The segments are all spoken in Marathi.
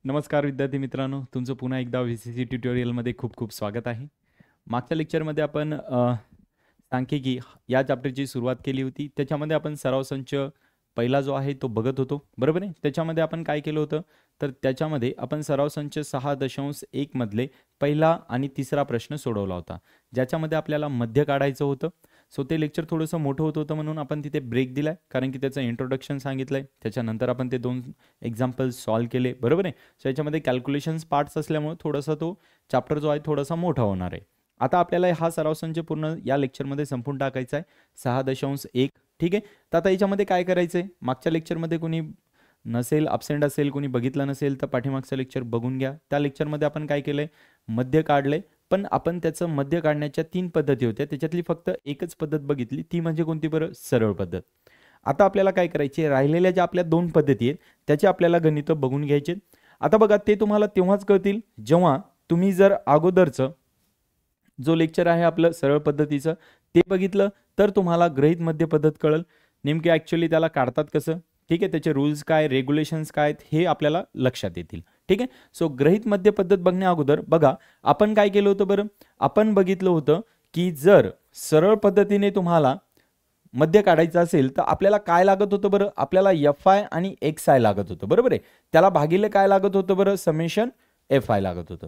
नमस्कार विद्यार्थी मित्रांनो, तुमचं पुन्हा एकदा व्हीसीसी ट्युटोरियलमध्ये खूप खूप स्वागत आहे. मागच्या लेक्चरमध्ये आपण सांख्यिकी या चॅप्टरची सुरुवात केली होती. त्याच्यामध्ये आपण सराव संच पहिला जो आहे तो बघत होतो, बरोबर आहे. त्याच्यामध्ये आपण काय केलं होतं, तर त्याच्यामध्ये आपण सराव संच 6.1 मधले पहिला आणि तिसरा प्रश्न सोडवला होता, ज्याच्यामध्ये आपल्याला मध्य काढायचं होतं. सो ते लेक्चर थोडंसं मोठं होतं म्हणून आपण तिथे ब्रेक दिलाय, कारण की त्याचं इंट्रोडक्शन सांगितलंय. त्याच्यानंतर आपण ते 2 एक्झाम्पल्स सॉल्व्ह केले, बरोबर आहे. सो याच्यामध्ये कॅल्क्युलेशन्स पार्ट्स असल्यामुळे थोडासा तो चॅप्टर जो आहे थोडासा मोठा होणार आहे. आता आपल्याला हा सराव संच पूर्ण या लेक्चरमध्ये संपून टाकायचा आहे 6.1. ठीक आहे. तर आता याच्यामध्ये काय करायचं आहे, मागच्या लेक्चरमध्ये कोणी नसेल, अब्सेंट असेल, कोणी बघितलं नसेल तर पाठीमागचं लेक्चर बघून घ्या. त्या लेक्चरमध्ये आपण काय केलंय, मध्य काढलंय. पण आपण त्याचं मध्य काढण्याच्या 3 पद्धती होत्या, त्याच्यातली फक्त एकच पद्धत बघितली, ती म्हणजे कोणती बरं, सरळ पद्धत. आता आपल्याला काय करायचे, राहिलेल्या ज्या आपल्या 2 पद्धती आहेत त्याचे आपल्याला गणित बघून घ्यायचे. आता बघा, ते तुम्हाला तेव्हाच कळतील जेव्हा तुम्ही जर अगोदरचं जो लेक्चर आहे आपलं सरळ पद्धतीचं ते बघितलं, तर तुम्हाला गृहीत मध्य पद्धत कळेल. नेमके ॲक्च्युअली त्याला काढतात कसं, ठीक आहे, त्याचे रूल्स काय, रेग्युलेशन्स काय हे आपल्याला लक्षात येतील. ठीक आहे. सो गृहीत मध्य पद्धत बघण्या अगोदर बघा आपण काय केलं होतं बरं, आपण बघितलं होतं की जर सरळ पद्धतीने तुम्हाला मध्य काढायचं असेल तर आपल्याला काय लागत होतं बरं, आपल्याला FI आणि XI लागत होतं, बरोबर आहे. त्याला भागिले काय लागत होतं बरं, समेशन FI लागत होतं,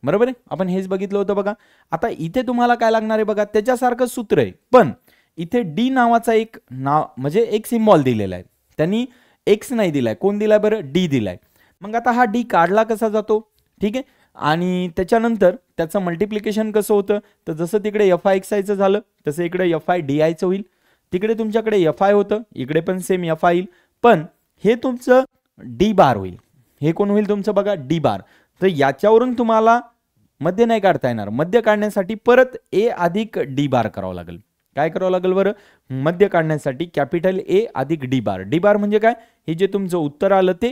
बरोबर आहे. आपण हेच बघितलं होतं बघा. आता इथे तुम्हाला काय लागणार आहे बघा, त्याच्यासारखं सूत्र आहे, पण इथे डी नावाचा एक नाव म्हणजे एक सिम्बॉल दिलेला आहे. त्यांनी एक्स नाही दिलाय, कोण दिलाय बरं, डी दिलाय. मग आता हा डी काढला कसा जातो, ठीक आहे. आणि त्याच्यानंतर त्याचं मल्टिप्लिकेशन कसं होतं, तर जसं तिकडे FI XIचं झालं तसं इकडे FI DIचं होईल. तिकडे तुमच्याकडे FI होतं, इकडे पण सेम FI येईल, पण हे तुमचं डी बार होईल. हे कोण होईल तुमचं बघा, डी बार. तर याच्यावरून तुम्हाला मध्य नाही काढता येणार. मध्य काढण्यासाठी परत A अधिक डी बार करावं लागेल. काय करावं लागेल बरं, मध्य काढण्यासाठी कॅपिटल A अधिक डी बार. डी बार म्हणजे काय, हे जे तुमचं उत्तर आलं ते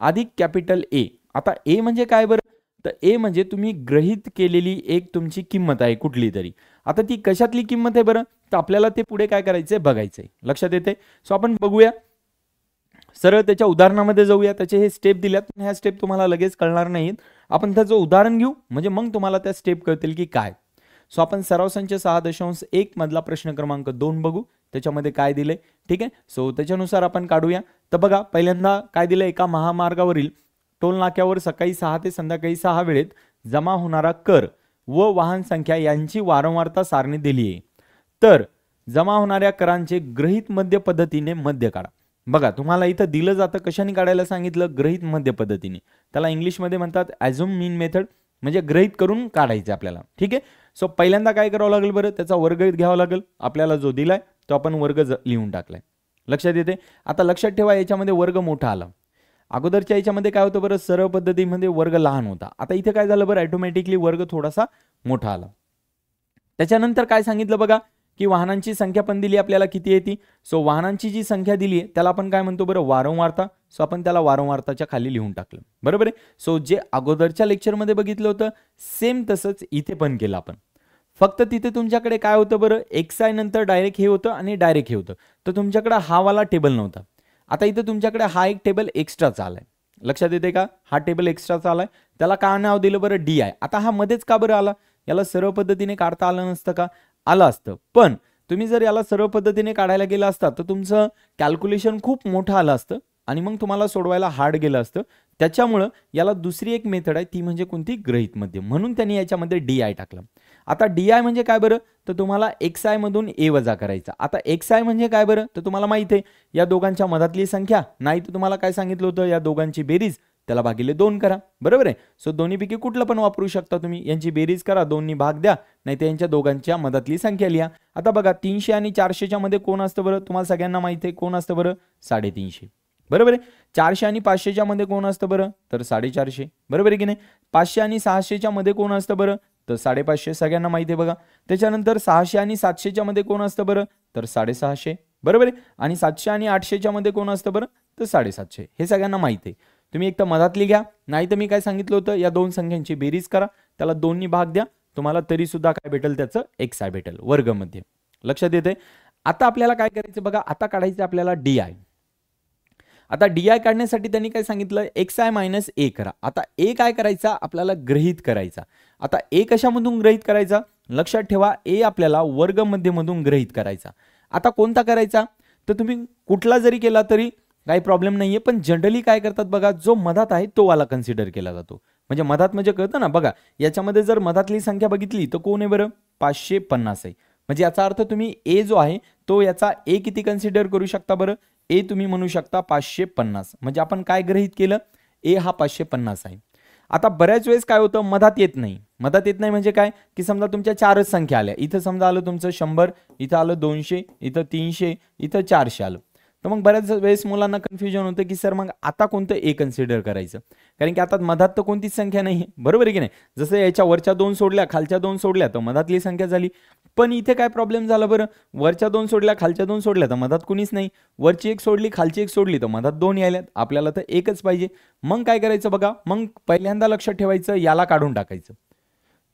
अधिक कॅपिटल A. आता A म्हणजे काय बरं, तर A म्हणजे तुम्ही गृहीत केलेली एक तुमची किंमत आहे कुठली तरी. आता ती कशातली किंमत आहे बरं, तर आपल्याला ते पुढे काय करायचंय बघायचंय. लक्षात येते. सो आपण बघूया, सरळ त्याच्या उदाहरणामध्ये जाऊया. त्याचे हे स्टेप दिल्यात, ह्या स्टेप तुम्हाला लगेच कळणार नाहीत. आपण त्याचं उदाहरण घेऊ म्हणजे मग तुम्हाला त्या स्टेप कळतील की काय. सो आपण सराव संच 6.1 मधला प्रश्न क्रमांक 2 बघू, त्याच्यामध्ये काय दिले. ठीक आहे. सो त्याच्यानुसार आपण काढूया. तर बघा, पहिल्यांदा काय दिलं, एका महामार्गावरील टोल नाक्यावर सकाळी 6 ते संध्याकाळी 6 वेळेत जमा होणारा कर व वाहन संख्या यांची वारंवारता सारणी दिली आहे. तर जमा होणाऱ्या करांचे गृहीत मध्य पद्धतीने मध्य काढा. बघा, तुम्हाला इथं दिलं जातं, कशाने काढायला सांगितलं, गृहीत मध्य पद्धतीने. त्याला इंग्लिशमध्ये म्हणतात ॲझ्युम मीन मेथड, म्हणजे गृहीत करून काढायचं आपल्याला. ठीक आहे. सो पहिल्यांदा काय करावं लागेल बरं, त्याचा वर्ग घ्यावा लागेल. आपल्याला जो दिलाय तो आपण वर्ग लिहून टाकलाय. लक्षात येते. आता लक्षात ठेवा, याच्यामध्ये वर्ग मोठा आला. अगोदरच्या याच्यामध्ये काय होतं बरं, सरळ पद्धतीमध्ये वर्ग लहान होता. आता इथे काय झालं बरं, ऑटोमॅटिकली वर्ग थोडासा मोठा आला. त्याच्यानंतर काय सांगितलं बघा, की वाहनांची संख्या पण दिली आपल्याला, किती आहे ती. सो वाहनांची जी संख्या दिली आहे त्याला आपण काय म्हणतो बरं, वारंवारता. सो आपण त्याला वारंवारताच्या खाली लिहून टाकलं, बरोबर आहे. सो जे अगोदरच्या लेक्चरमध्ये बघितलं होतं सेम तसंच इथे पण केलं आपण. फक्त तिथे तुमच्याकडे काय होतं बरं, XI नंतर डायरेक्ट हे होतं आणि डायरेक्ट हे होतं, तर तुमच्याकडे हा वाला टेबल नव्हता. आता इथे तुमच्याकडे हा एक टेबल एक्स्ट्राचा आलाय. लक्षात येते का, हा टेबल एक्स्ट्राचा आलाय. त्याला काय नाव दिलं बरं, DI. आता हा मध्येच का बरं आला, याला सरळ पद्धतीने काढता आलं नसतं का, आलं असतं. पण तुम्ही जर याला सरळ पद्धतीने काढायला गेला असता तर तुमचं कॅल्क्युलेशन खूप मोठं आलं असतं आणि मग तुम्हाला सोडवायला हार्ड गेलं असतं. त्याच्यामुळं याला दुसरी एक मेथड आहे, ती म्हणजे कोणती, गृहीत मध्य. म्हणून त्यांनी याच्यामध्ये DI टाकलं. आता DI म्हणजे काय बरं, तर तुम्हाला XI मधून A वजा करायचा. आता XI म्हणजे काय बरं, तर तुम्हाला माहिती आहे या दोघांच्या मधातली संख्या, नाही तर तुम्हाला काय सांगितलं होतं, या दोघांची बेरीज, त्याला भागिले 2 करा, बरोबर आहे. सो दोन्हीपैकी कुठलं पण वापरू शकता तुम्ही. यांची बेरीज करा, 2 नी भाग द्या, नाही तर यांच्या दोघांच्या मधातली संख्या लिहा. आता बघा, 300 आणि 400च्या मध्ये कोण असतं बरं, तुम्हाला सगळ्यांना माहिती आहे कोण असतं बरं, 350, बरोबर आहे. 400 आणि 500च्या मध्ये कोण असतं बरं, तर 450, बरोबर आहे की नाही. 500 आणि 600च्या मध्ये कोण असतं बरं, तर 550, सगळ्यांना माहिती आहे बघा. त्याच्यानंतर 600 आणि 700च्या मध्ये कोण असतं बरं, तर 650, बरोबर आहे. आणि 700 आणि 800च्या मध्ये कोण असतं बरं, तर 750. हे सगळ्यांना माहिती आहे. तुम्ही एक तर मधातली घ्या, नाही तर मी काय सांगितलं होतं, या दोन संख्यांची बेरीज करा, त्याला 2 नी भाग द्या, तुम्हाला तरी सुद्धा काय भेटेल, त्याचं XI भेटेल वर्गमध्ये. लक्षात येते. आता आपल्याला काय करायचं बघा, आता काढायचं आपल्याला DI. आता डी आय काढण्यासाठी त्यांनी काय सांगितलं, एक्स आय मायनस ए करा. आता ए काय करायचा, आपल्याला गृहीत करायचा. आता ए कशामधून गृहीत करायचा, लक्षात ठेवा, ए आपल्याला वर्गमध्येमधून गृहीत करायचा. आता कोणता करायचा, तर तुम्ही कुठला जरी केला तरी काही प्रॉब्लेम नाहीये, पण जनरली काय करतात बघा, जो मधात आहे तो वाला कन्सिडर केला जातो. म्हणजे मधात म्हणजे कळतं ना बघा, याच्यामध्ये जर मधातली संख्या बघितली तर कोण आहे बरं, 550 आहे. म्हणजे याचा अर्थ तुम्ही ए जो आहे तो याचा ए किती कन्सिडर करू शकता बरं, ए तुम्ही म्हणू शकता 550. म्हणजे आपण काय गृहीत केलं, ए हा 550 आहे. आता बऱ्याच वेळेस काय होतं, मधात येत नाही. मधात येत नाही म्हणजे काय, की समजा तुमच्या 4च संख्या आल्या, इथं समजा आलं तुमचं 100, इथं आलं 200, इथं 300, इथं 400 आलं. तर मग बऱ्याच वेळेस मुलांना कन्फ्युजन होतं की सर मग आता कोणतं ए कन्सिडर करायचं, कारण की आता मधात तर कोणतीच संख्या नाही, बरोबर आहे की नाही. जसं याच्या वरच्या 2 सोडल्या, खालच्या 2 सोडल्या तर मधातली संख्या झाली. पण इथे काय प्रॉब्लेम झाला बरं, वरच्या 2 सोडल्या, खालच्या 2 सोडल्या तर मधात कुणीच नाही. वरची 1 सोडली, खालची 1 सोडली तर मधात 2 यायल्यात. आपल्याला तर एकच पाहिजे. मग काय करायचं बघा, मग पहिल्यांदा लक्षात ठेवायचं, याला काढून टाकायचं.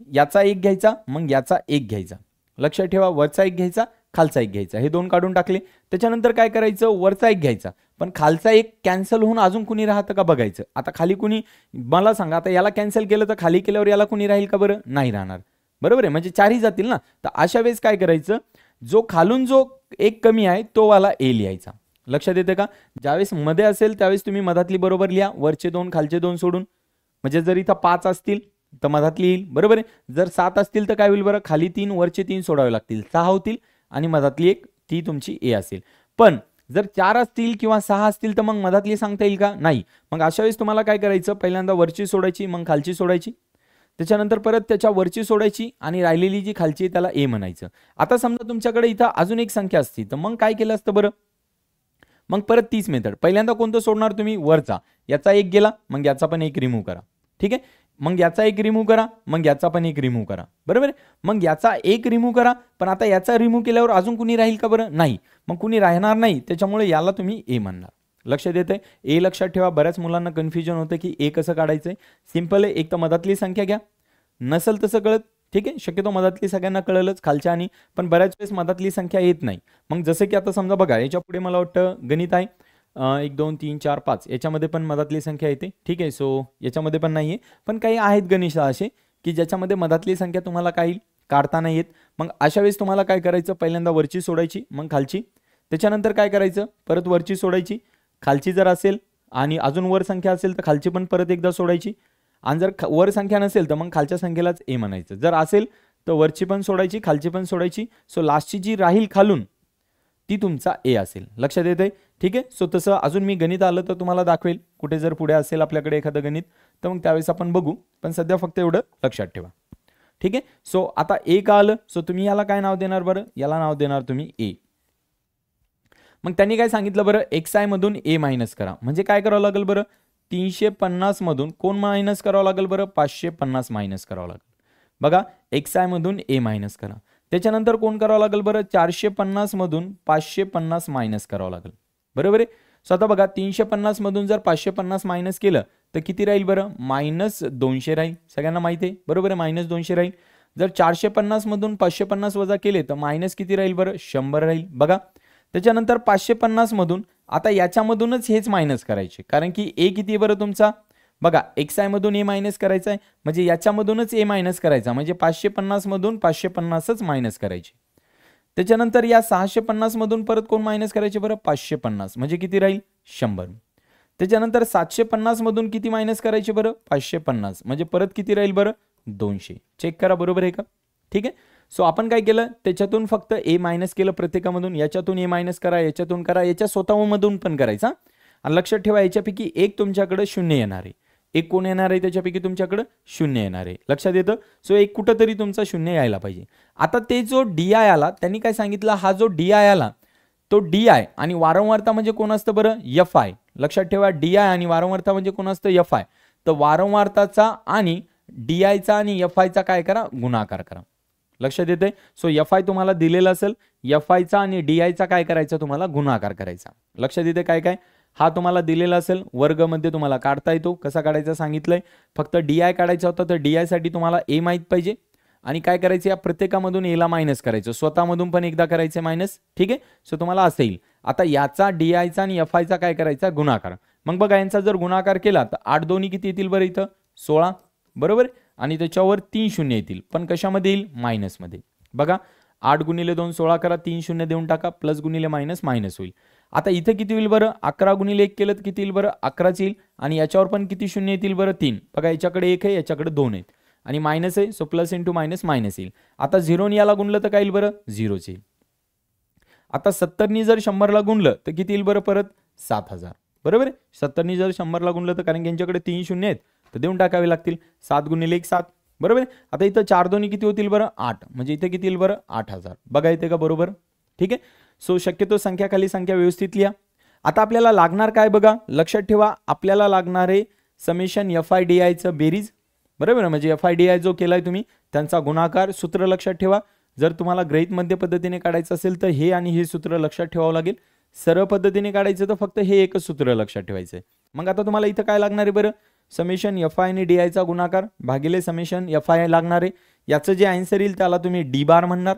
याचा 1 घ्यायचा, मग याचा 1 घ्यायचा. लक्षात ठेवा, वरचा 1 घ्यायचा, खालचा 1 घ्यायचा. हे 2 काढून टाकले. त्याच्यानंतर काय करायचं, वरचा 1 घ्यायचा, पण खालचा 1 कॅन्सल होऊन अजून कुणी राहतं का बघायचं. आता खाली कुणी, मला सांगा, आता याला कॅन्सल केलं तर खाली केल्यावर याला कुणी राहील का बरं, नाही राहणार, बरोबर आहे. म्हणजे 4ही जातील ना. तर अशा वेळेस काय करायचं, जो खालून जो 1 कमी आहे तो वाला ए लिहायचा. लक्षात येते का, ज्यावेळेस मध्ये असेल त्यावेळेस तुम्ही मधातली बरोबर लिहा, वरचे 2 खालचे 2 सोडून. म्हणजे जर इथं 5 असतील तर मधातली येईल, बरोबर आहे. जर 7 असतील तर काय होईल बरं, खाली 3 वरचे 3 सोडावे लागतील, 6 होतील आणि मधातली 1 ती तुमची ए असेल. पण जर 4 असतील किंवा 6 असतील तर मग मधातली सांगता येईल का, नाही. मग अशा वेळेस तुम्हाला काय करायचं, पहिल्यांदा वरची सोडायची, मग खालची सोडायची, त्याच्यानंतर परत त्याच्या वरची सोडायची आणि राहिलेली जी खालची आहे त्याला ए म्हणायचं. आता समजा तुमच्याकडे इथं अजून एक संख्या असती तर मग काय केलं असतं बरं, मग परत तीच मेथड. पहिल्यांदा कोणतं सोडणार तुम्ही, वरचा, याचा 1 गेला, मग याचा पण 1 रिमूव्ह करा, ठीक आहे. मग याचा 1 रिमूव्ह करा, मग याचा पण 1 रिमूव्ह करा, बरोबर आहे. मग याचा 1 रिमूव्ह करा, पण आता याचा रिमूव्ह केल्यावर अजून कुणी राहील का बरं, नाही. मग कुणी राहणार नाही, त्याच्यामुळे याला तुम्ही ए म्हणणार. लक्षात येतंय, ए लक्षात ठेवा. बऱ्याच मुलांना कन्फ्युजन होतं की ए कसं काढायचंय. सिंपल आहे, एक तर मधातली संख्या घ्या, नसेल तसं कळत, ठीक आहे. शक्यतो मधातली सगळ्यांना कळलंच खालच्या आणि, पण बऱ्याच वेळेस मधातली संख्या येत नाही. मग जसं की आता समजा बघा, याच्या पुढे मला वाटतं गणित आहे, 1 2 3 4 5, याच्यामध्ये पण मधातली संख्या येते, ठीक आहे. सो याच्यामध्ये पण नाही आहे, पण काही आहेत गणित असे की ज्याच्यामध्ये मधातली संख्या तुम्हाला काही काढता नाही येत. मग अशा वेळेस तुम्हाला काय करायचं, पहिल्यांदा वरची सोडायची, मग खालची, त्याच्यानंतर काय करायचं, परत वरची सोडायची, खालची जर असेल आणि अजून वर संख्या असेल तर खालची पण परत एकदा सोडायची, आणि जर वर संख्या नसेल तर मग खालच्या संख्येलाच ए म्हणायचं. जर असेल तर वरची पण सोडायची, खालची पण सोडायची. सो लास्टची जी राहील खालून ती तुमचा ए असेल. लक्षात येते, ठीक आहे. सो तसं अजून मी गणित आलं तर तुम्हाला दाखवेल, कुठे जर पुढे असेल आपल्याकडे एखादं गणित तर मग त्यावेळेस आपण बघू, पण सध्या फक्त एवढं लक्षात ठेवा, ठीक आहे. सो आता ए का आलं, सो तुम्ही याला काय नाव देणार बरं, याला नाव देणार तुम्ही ए. मग त्यांनी काय सांगितलं बरं, एक्स आय मधून ए मायनस करा. म्हणजे काय करावं लागेल बरं, 350 मधून कोण मायनस करावं लागेल बरं, 550 मायनस करावं लागेल. बघा, एक्स आय मधून ए मायनस करा. त्याच्यानंतर कोण करावं लागेल बरं, 450 मधून 550 मायनस करावं लागेल, बरोबर आहे. सो आता बघा, 350 मधून जर 550 मायनस केलं तर किती राहील बरं, -200 राहील. सगळ्यांना माहिती आहे, बरोबर आहे, -200 राहील. जर 450 मधून 550 वजा केले तर मायनस किती राहील बरं, 100 राहील. बघा, त्याच्यानंतर 550 मधून आता याच्यामधूनच हेच मायनस करायचे, कारण की ए किती आहे बरं तुमचा, बघा, एक्स आय मधून ए मायनस करायचा आहे, म्हणजे याच्यामधूनच ए मायनस करायचा, म्हणजे 550 मधून 550च मायनस करायचे. त्याच्यानंतर या 650 मधून परत कोण मायनस करायचे बरं, 550, म्हणजे किती राहील, 100. त्याच्यानंतर 750 मधून किती मायनस करायचे बरं, 550, म्हणजे परत किती राहील बरं, 200. चेक करा, बरोबर आहे का, ठीक आहे. सो आपण काय केलं, त्याच्यातून फक्त ए मायनस केलं प्रत्येकामधून, याच्यातून ए मायनस करा, याच्यातून करा, याच्या स्वतःमधून पण करायचा. आणि लक्षात ठेवा, याच्यापैकी एक तुमच्याकडे 0 येणार आहे, एक कोण येणार आहे त्याच्यापैकी तुमच्याकडे 0 येणार आहे. लक्षात येतं. सो एक कुठंतरी तुमचा 0 यायला पाहिजे. आता ते जो डी आय आला, त्यांनी काय सांगितलं, हा जो डी आय आला तो डी आय आणि वारंवारता म्हणजे कोण असतं बरं, एफ आय. लक्षात ठेवा, डी आय आणि वारंवारता म्हणजे कोण असतं, एफ आय. तर वारंवारताचा आणि डी आयचा आणि एफ आयचा काय करा, गुणाकार करा. लक्षात येते. सो एफ आय तुम्हाला दिलेला असेल, एफ आयचा आणि डी आयचा काय करायचा, तुम्हाला गुणाकार करायचा. लक्षात येते काय काय, हा तुम्हाला दिलेला असेल, वर्गमध्ये तुम्हाला काढता येतो. कसा काढायचा सांगितलंय, फक्त डी आय काढायचा होता, तर डी आय साठी तुम्हाला ए माहित पाहिजे आणि काय करायचं, या प्रत्येकामधून एला मायनस करायचं, स्वतःमधून पण एकदा करायचं मायनस, ठीक आहे. सो तुम्हाला असं येईल. आता याचा DIचा आणि FIचा काय करायचा गुणाकार. मग बघा यांचा जर गुणाकार केला तर 8 दोन्ही किती येतील बरं इथं 16 बरोबर आणि त्याच्यावर 3 शून्य येतील पण कशामध्ये येईल मायनसमध्ये. बघा 8 गुणिले 2 16 करा 3 शून्य देऊन टाका प्लस गुणिले मायनस मायनस होईल. आता इथं किती होईल बरं 11 गुणिले 1 केलं तर किती येईल बरं 11च येईल आणि याच्यावर पण किती शून्य येतील बरं 3. बघा याच्याकडे 1 आहे याच्याकडे 2 आहेत आणि मायनस आहे so plus into minus minus येईल. आता 0 याला गुणलं तर काय येईल बरं 0च येईल. आता 70 जर 100 ला गुणलं तर किती येईल बरं परत 7000 बरोबर आहे. 70 जर 100 ला गुणलं तर कारण की यांच्याकडे 3 शून्य आहेत तर देऊन टाकावे लागतील 7 गुणिले 1 7 बरोबर आहे. आता इथं 4 दोन्ही किती होतील बरं 8 म्हणजे इथे किती येईल बरं 8000. बघा येते का बरोबर ठीक आहे. सो शक्यतो संख्या खाली संख्या व्यवस्थित लिहा. आता आपल्याला लागणार काय बघा लक्षात ठेवा आपल्याला लागणारे समेशन FI/DIचं बेरीज बरोबर म्हणजे FI/DI जो केलाय तुम्ही त्यांचा गुणाकार सूत्र लक्षात ठेवा. जर तुम्हाला गृहीत मध्य पद्धतीने काढायचं असेल तर हे आणि हे सूत्र लक्षात ठेवावं लागेल. सरळ पद्धतीने काढायचं तर फक्त हे एकच सूत्र लक्षात ठेवायचं आहे. मग आता तुम्हाला इथं काय लागणार आहे बरं समेशन FI आणि DIचा गुणाकार भागिले समेशन FI लागणार आहे. याचं जे आन्सर येईल त्याला तुम्ही D बार म्हणणार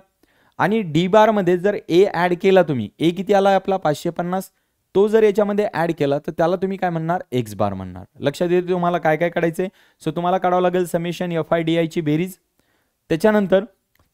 आणि D बार मध्ये जर A ऍड केला तुम्ही A किती आला आपला 550 तो जर याच्यामध्ये ऍड केला तर त्याला तुम्ही काय म्हणणार X बार म्हणणार. लक्षात येते तुम्हाला काय काय काढायचंय. सो तुम्हाला काढावं लागेल समेशन FI/DIची बेरीज त्याच्यानंतर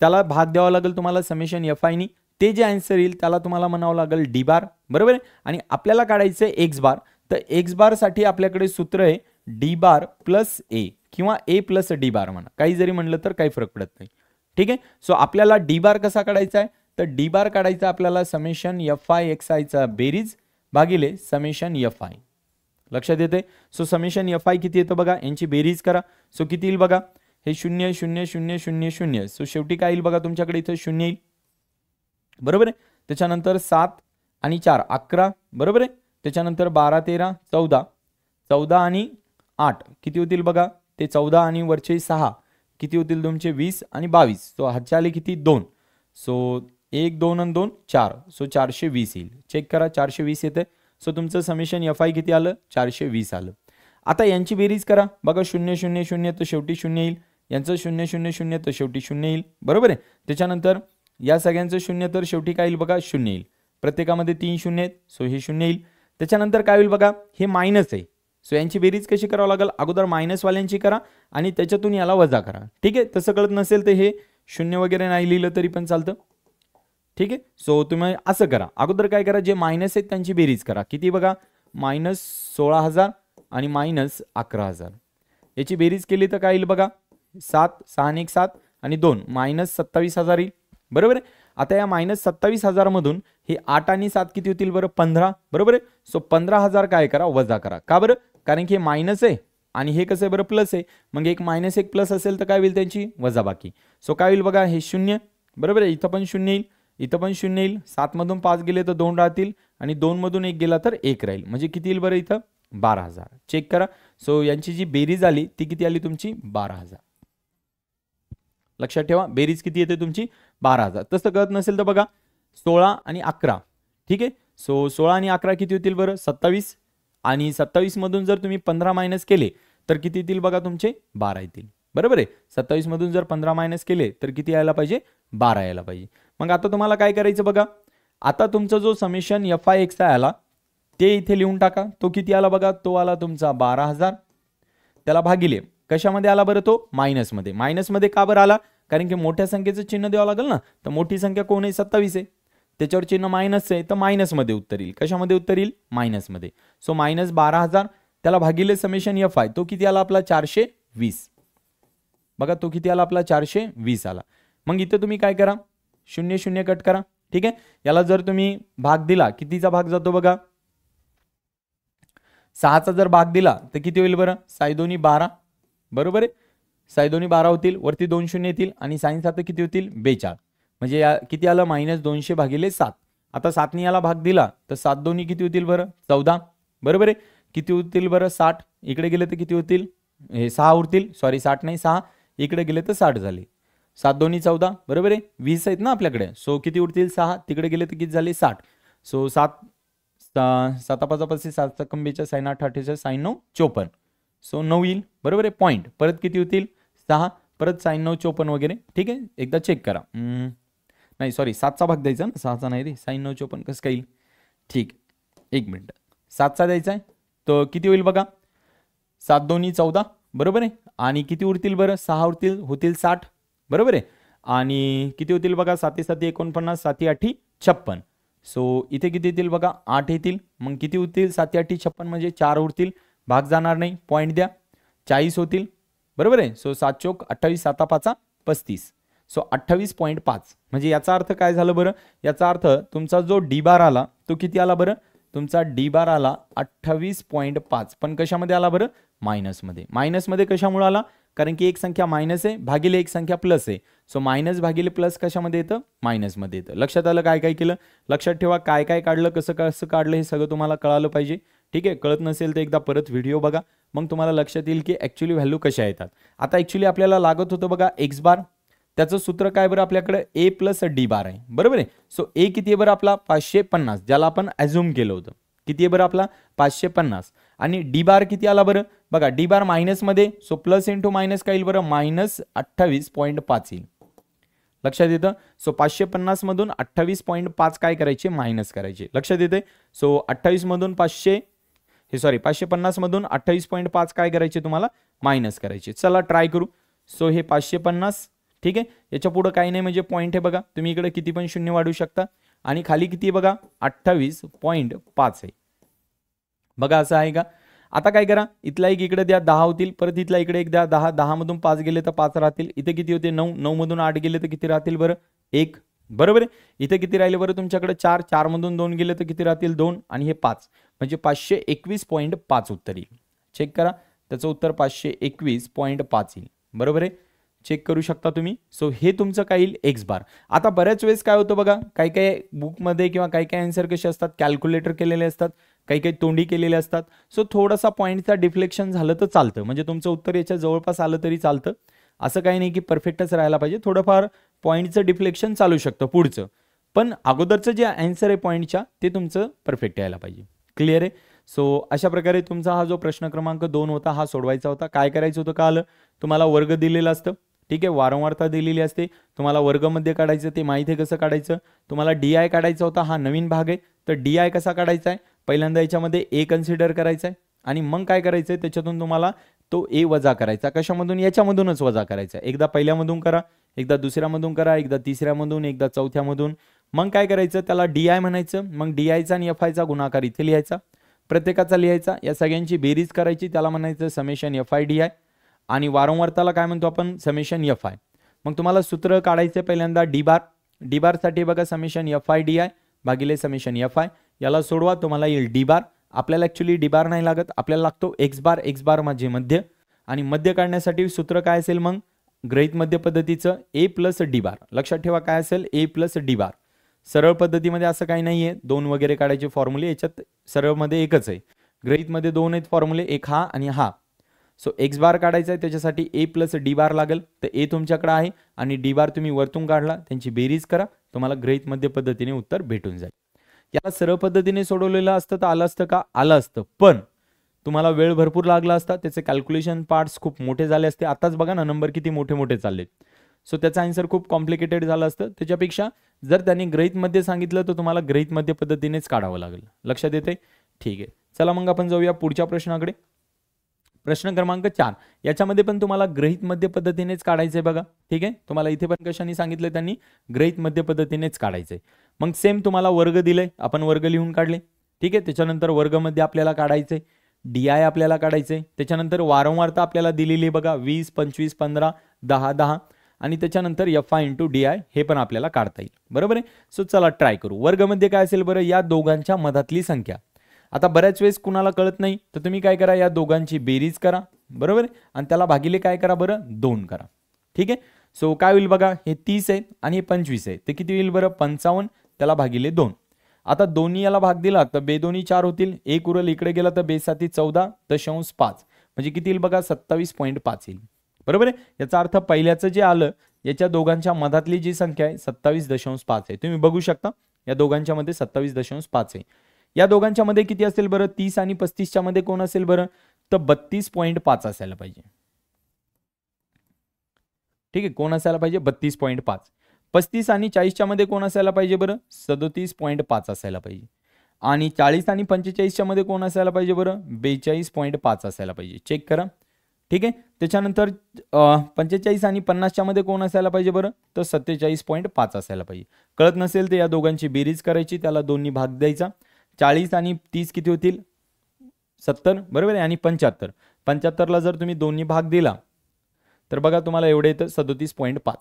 त्याला भाग द्यावा लागेल तुम्हाला समेशन FI नी ते जे आन्सर येईल त्याला तुम्हाला म्हणावं लागेल D बार बरोबर आहे आणि आपल्याला काढायचं X बार. तर X बार साठी आपल्याकडे सूत्र आहे D बार प्लस A किंवा A प्लस D बार म्हणा काही जरी म्हणलं तर काही फरक पडत नाही ठीक आहे. सो आपल्याला D बार कसा काढायचा आहे तर D बार काढायचा आपल्याला समेशन FI/XI चा बेरीज भागिले समेशन FI. लक्षात येते. सो समेशन FI किती येतं बघा यांची बेरीज करा. सो किती येईल बघा हे 0 0 0 0 0 सो शेवटी काय येईल बघा तुमच्याकडे इथं 0 येईल बरोबर आहे. त्याच्यानंतर 7 आणि 4 11 बरोबर आहे. त्याच्यानंतर 12 13 14 14 आणि 8 किती होतील बघा ते 14 आणि वरचे 6 किती होतील तुमचे 20 आणि 22 सो हातचे आले किती 2 सो 1 2 आणि 2 4 सो 420 येईल. चेक करा 420 येते. सो तुमचं समेशन FI किती आलं 420 आलं. आता यांची बेरीज करा बघा 0 0 0 तर शेवटी 0 येईल यांचं 0 0 0 तर शेवटी 0 येईल बरोबर आहे. त्याच्यानंतर या सगळ्यांचं 0 तर शेवटी काय येईल बघा 0 येईल. प्रत्येकामध्ये 3 शून्य आहेत सो हे 0 येईल. त्याच्यानंतर काय होईल बघा हे मायनस आहे सो यांची बेरीज कशी करावं लागेल अगोदर मायनस वाल्यांची करा आणि त्याच्यातून याला वजा करा ठीक आहे. तसं कळत नसेल तर हे 0 वगैरे नाही लिहिलं तरी पण चालतं ठीक आहे. सो तुम्ही असं करा अगोदर काय करा जे मायनस आहेत त्यांची बेरीज करा किती बघा मायनस 16000 आणि मायनस 11000 याची बेरीज केली तर काय येईल बघा 7 6 आणि 1 7 आणि 2 मायनस 27000 येईल बरोबर आहे. आता या मायनस 27000 मधून हे 8 आणि 7 किती होतील बरं 15 बरोबर आहे. सो 15000 काय करा वजा करा का बरं कारण की हे मायनस आहे आणि हे कसं आहे बरं प्लस आहे मग एक मायनस एक प्लस असेल तर काय होईल त्यांची वजा बाकी. सो काय होईल बघा हे 0 बरोबर आहे. इथं पण 0 येईल इथं पण 0 येईल 7 मधून 5 गेले तर 2 राहतील आणि 2 मधून 1 गेला तर 1 राहील म्हणजे किती येईल बरं इथं 12000. चेक करा. सो यांची जी बेरीज आली ती किती आली तुमची 12000. लक्षात ठेवा बेरीज किती येते तुमची 12000. तसं कळत नसेल तर बघा 16 आणि 11 ठीक आहे. सो 16 आणि 11 किती होतील बरं 27 आणि 27 मधून जर तुम्ही 15 मायनस केले तर किती येतील बघा तुमचे 12 येतील बरोबर आहे. 27 मधून जर 15 मायनस केले तर किती यायला पाहिजे 12 यायला पाहिजे. मग आता तुम्हाला काय करायचं बघा आता तुमचा जो समेशन FI/XI आला ते इथे लिहून टाका. तो किती आला बघा तो आला तुमचा 12000 त्याला भागिले कशामध्ये आला बरं तो मायनसमध्ये. मायनसमध्ये का बरं आला कारण की मोठ्या संख्येचं चिन्ह द्यावं लागेल ना तर मोठी संख्या कोण आहे 27 आहे त्याच्यावर चिन्ह मायनस आहे तर मायनसमध्ये उत्तर येईल. कशामध्ये उत्तर येईल मायनसमध्ये. सो मायनस 12000 त्याला भागिले समेशन FI तो किती आला आपला 420 बघा तो किती आला आपला 420 आला. मग इथे तुम्ही काय करा 0 0 कट करा ठीक आहे. याला जर तुम्ही भाग दिला कितीचा भाग जातो बघा 6चा जर भाग दिला तर किती होईल बरं 6 2 12 बरोबर आहे. 6 2 12 होतील वरती 2 शून्य येतील आणि साइन 7 किती होतील 42 म्हणजे किती आलं मायनस 200 भागिले 7. आता 7 ने याला भाग दिला तर 7 2 किती होतील बरं 14 बरोबर आहे. किती होतील बरं 60 इकडे गेले तर किती होतील हे 6 उरतील सॉरी 60 नाही 6 इकडे गेले तर 60 झाले 7 2 14 बरोबर आहे 20 आहेत ना आपल्याकडे. सो किती उरतील 6 तिकडे गेले तर किती झाले 60. सो 7 7 5 5 7 42 साइन 8 48 साइन 9 54 सो 9 येईल बरोबर आहे. पॉईंट परत किती होतील 6 परत साइन 9 54 वगैरे ठीक आहे. एकदा चेक करा नाही सॉरी 7चा भाग द्यायचा ना 6चा नाही रे साइन 9 54 कसं काय येईल ठीक, 1 मिनिट. 7चा द्यायचा आहे तर किती होईल बघा, 7 दोन्ही 14 बरोबर आहे. आणि किती उरतील बरं, 6 उरतील, होतील 60 बरोबर आहे. आणि किती होतील बघा, 7 7 49, 7 8 56. सो इथे किती येतील बघा, 8 येतील. मग किती होतील, 7 8 56 म्हणजे 4 उरतील, भाग जाणार नाही, पॉईंट द्या, 40 होतील बरोबर आहे. सो 7 चोक 28, 7 5 35. सो 28.5. म्हणजे याचा अर्थ काय झालं बरं, याचा अर्थ तुमचा जो डी बार आला तो किती आला बरं, तुमचा डी बार आला 28.5. पण कशामध्ये आला बरं, मायनसमध्ये. मायनसमध्ये कशामुळे आला, कारण की एक संख्या मायनस आहे भागिले एक संख्या प्लस आहे. सो मायनस भागिले प्लस कशामध्ये येतं, मायनसमध्ये येतं. लक्षात आलं काय काय केलं, लक्षात ठेवा काय काय काढलं, कसं कसं काढलं हे सगळं तुम्हाला कळालं पाहिजे. ठीक आहे, कळत नसेल तर एकदा परत व्हिडिओ बघा, मग तुम्हाला लक्षात येईल की ॲक्च्युली व्हॅल्यू कशा येतात. आता ॲक्च्युली आपल्याला लागत होतं बघा एक्स बार, त्याचं सूत्र काय बरं, आपल्याकडे ए प्लस डी बार आहे बरोबर आहे. सो ए किती आहे बरं आपला 550, ज्याला आपण ॲझ्युम केलं होतं. किती आहे बरं आपला 550. आणि डी बार किती आला बरं बघा, डी बार मायनसमध्ये, सो प्लस इंटू मायनस काय येईल बरं, मायनस 28.5 येईल. लक्षात येतं. सो 550 मधून 28.5 काय करायचे, मायनस करायचे. लक्षात येते. सो 28 मधून 550 मधून 28.5 काय करायचे तुम्हाला, मायनस करायचे. चला ट्राय करू. सो हे 550 ठीक आहे, याच्या पुढे काही नाही म्हणजे पॉईंट आहे बघा, तुम्ही इकडे किती पण शून्य वाढवू शकता. आणि खाली किती बघा, 28.5 आहे बघा, असं आहे का. आता काय करा, इथला एक इकडे द्या 10 होतील, परत इथला इकडे एक द्या 10, 10 मधून 5 गेले तर 5 राहतील. इथे किती होते 9, 9 मधून 8 गेले तर किती राहतील बरं, 1 बरोबर आहे. इथे किती राहिले बरं तुमच्याकडे 4, 4 मधून 2 गेले तर किती राहतील 2, आणि हे 5 म्हणजे 521.5 उत्तर येईल. चेक करा, त्याचं उत्तर 521.5 येईल बरोबर आहे. चेक करू शकता तुम्ही. सो हे तुमचं काय येईल, एक्स बार. आता बऱ्याच वेळेस काय होतं बघा, काही काही बुकमध्ये किंवा काही काही आन्सर कसे असतात, कॅल्क्युलेटर केलेले असतात, काही काही तोंडी केलेले असतात. सो थोडासा पॉईंटचा डिफ्लेक्शन झालं तर चालतं, म्हणजे तुमचं उत्तर याच्या जवळपास आलं तरी चालतं. असं काही नाही की परफेक्टच राहायला पाहिजे, थोडंफार पॉईंटचं डिफ्लेक्शन चालू शकतं पुढचं, पण अगोदरचं जे आन्सर आहे पॉईंटच्या ते तुमचं परफेक्ट यायला पाहिजे. क्लिअर आहे. सो अशा प्रकारे तुमचा हा जो प्रश्न क्रमांक 2 होता हा सोडवायचा होता. काय करायचं होतं का आलं, तुम्हाला वर्ग दिलेला असतं, ठीक आहे, वारंवारता दिलेली असते, तुम्हाला वर्गमध्ये काढायचं ते माहिती आहे कसं काढायचं. तुम्हाला डी आय काढायचा होता, हा नवीन भाग आहे. तर डी आय कसा काढायचा आहे, पहिल्यांदा याच्यामध्ये ए कन्सिडर करायचा आहे आणि मग काय करायचं आहे, त्याच्यातून तुम्हाला तो ए वजा करायचा. कशामधून, याच्यामधूनच वजा करायचा. एकदा पहिल्यामधून करा, एकदा दुसऱ्यामधून करा, एकदा तिसऱ्यामधून, एकदा चौथ्यामधून. मग काय करायचं, त्याला डी आय म्हणायचं. मग डी आयचा आणि एफ आयचा गुणाकार इथे लिहायचा, प्रत्येकाचा लिहायचा, या सगळ्यांची बेरीज करायची, त्याला म्हणायचं summation F I D I. आणि वारंवारताला काय म्हणतो आपण, समेशन एफ आय. मग तुम्हाला सूत्र काढायचं पहिल्यांदा डी बार. डी बारसाठी बघा summation F I D I भागिले समेशन एफ आय. याला सोडवा, तुम्हाला येईल डी बार. आपल्याला ॲक्च्युली डी बार नाही लागत, आपल्याला लागतो एक्स बार. एक्स बार म्हणजे मध्य, आणि मध्य काढण्यासाठी सूत्र काय असेल मग, गृहीत मध्य पद्धतीचं ए प्लस डी बार. लक्षात ठेवा काय असेल, ए प्लस डी बार. सरळ पद्धतीमध्ये असं काही नाही आहे 2 वगैरे काढायचे फॉर्म्युले, याच्यात सरळमध्ये एकच आहे. गृहीतमध्ये 2 आहेत फॉर्म्युले, एक हा आणि हा. सो एक्स बार काढायचा आहे, त्याच्यासाठी ए प्लस डी बार लागेल. तर ए तुमच्याकडे आहे आणि डी बार तुम्ही वरतून काढला, त्यांची बेरीज करा, तुम्हाला गृहीत मध्य पद्धतीने उत्तर भेटून जाईल. याला सरळ पद्धतीने सोडवलेलं असतं तर आलं असतं का, आलं असतं, पण तुम्हाला वेळ भरपूर लागला असता, त्याचे कॅल्क्युलेशन पार्ट्स खूप मोठे झाले असते. आताच बघा ना नंबर किती मोठे मोठे चाललेत. सो त्याचा आन्सर खूप कॉम्प्लिकेटेड झालं असतं. त्याच्यापेक्षा जर त्यांनी गृहीतमध्ये सांगितलं तर तुम्हाला गृहीतमध्ये पद्धतीनेच काढावं लागेल. लक्षात येते. ठीक आहे, चला मग आपण जाऊया पुढच्या प्रश्नाकडे. प्रश्न क्रमांक 4, याच्यामध्ये पण तुम्हाला गृहीत मध्य पद्धतीनेच काढायचंय बघा. ठीक आहे, तुम्हाला इथे पण कशाने सांगितलं, त्यांनी गृहीत मध्य पद्धतीनेच काढायचंय. मग सेम तुम्हाला वर्ग दिलंय, आपण वर्ग लिहून काढले. ठीक आहे, त्याच्यानंतर वर्गमध्ये आपल्याला काढायचंय, डी आय आपल्याला काढायचंय. त्याच्यानंतर वारंवारता आपल्याला दिलेली बघा 20, 25, 15, 10, 10, आणि त्याच्यानंतर F I into D I हे पण आपल्याला काढता येईल बरोबर आहे. सो चला ट्राय करू. वर्गमध्ये काय असेल बरं, या दोघांच्या मधातली संख्या. आता बऱ्याच वेळेस कुणाला कळत नाही तर तुम्ही काय करा, या दोघांची बेरीज करा बरोबर आहे, आणि त्याला भागिले काय करा बरं, 2 करा. ठीक आहे. सो काय होईल बघा, हे 30 आहे आणि हे 25 आहे, ते किती होईल बरं, 55, त्याला भागिले 2. आता दोन्ही याला भाग दिला तर बे दोन्ही 4 होतील, एक उरल इकडे गेला तर बे 7 14.5 म्हणजे किती येईल बघा, 27.5 येईल बरोबर आहे. याचा अर्थ पहिल्याचं जे आलं, याच्या दोघांच्या मधातली जी संख्या आहे 27.5 आहे. तुम्ही बघू शकता या दोघांच्या मध्ये 27.5 आहे. या दोघांच्या मध्ये किती असेल बरं, 30 आणि 35च्या मध्ये कोण असेल बरं, तर 32.5 असायला पाहिजे. ठीक आहे, कोण असायला पाहिजे, 32.5. 35 आणि 40च्या मध्ये कोण असायला पाहिजे बरं, 37.5 असायला पाहिजे. आणि 40 आणि 45च्या मध्ये कोण असायला पाहिजे बरं? 42.5 असायला पाहिजे. चेक करा. ठीक आहे. त्याच्यानंतर 45 आणि 50च्या मध्ये कोण असायला पाहिजे बरं? तर 47.5 असायला पाहिजे. कळत नसेल तर या दोघांची बेरीज करायची, त्याला दोन्ही भाग द्यायचा. 40 आणि 30 किती होतील? 70. बरोबर आहे. आणि 75. 75ला जर तुम्ही दोन्ही भाग दिला तर बघा तुम्हाला एवढे येतं 37.5.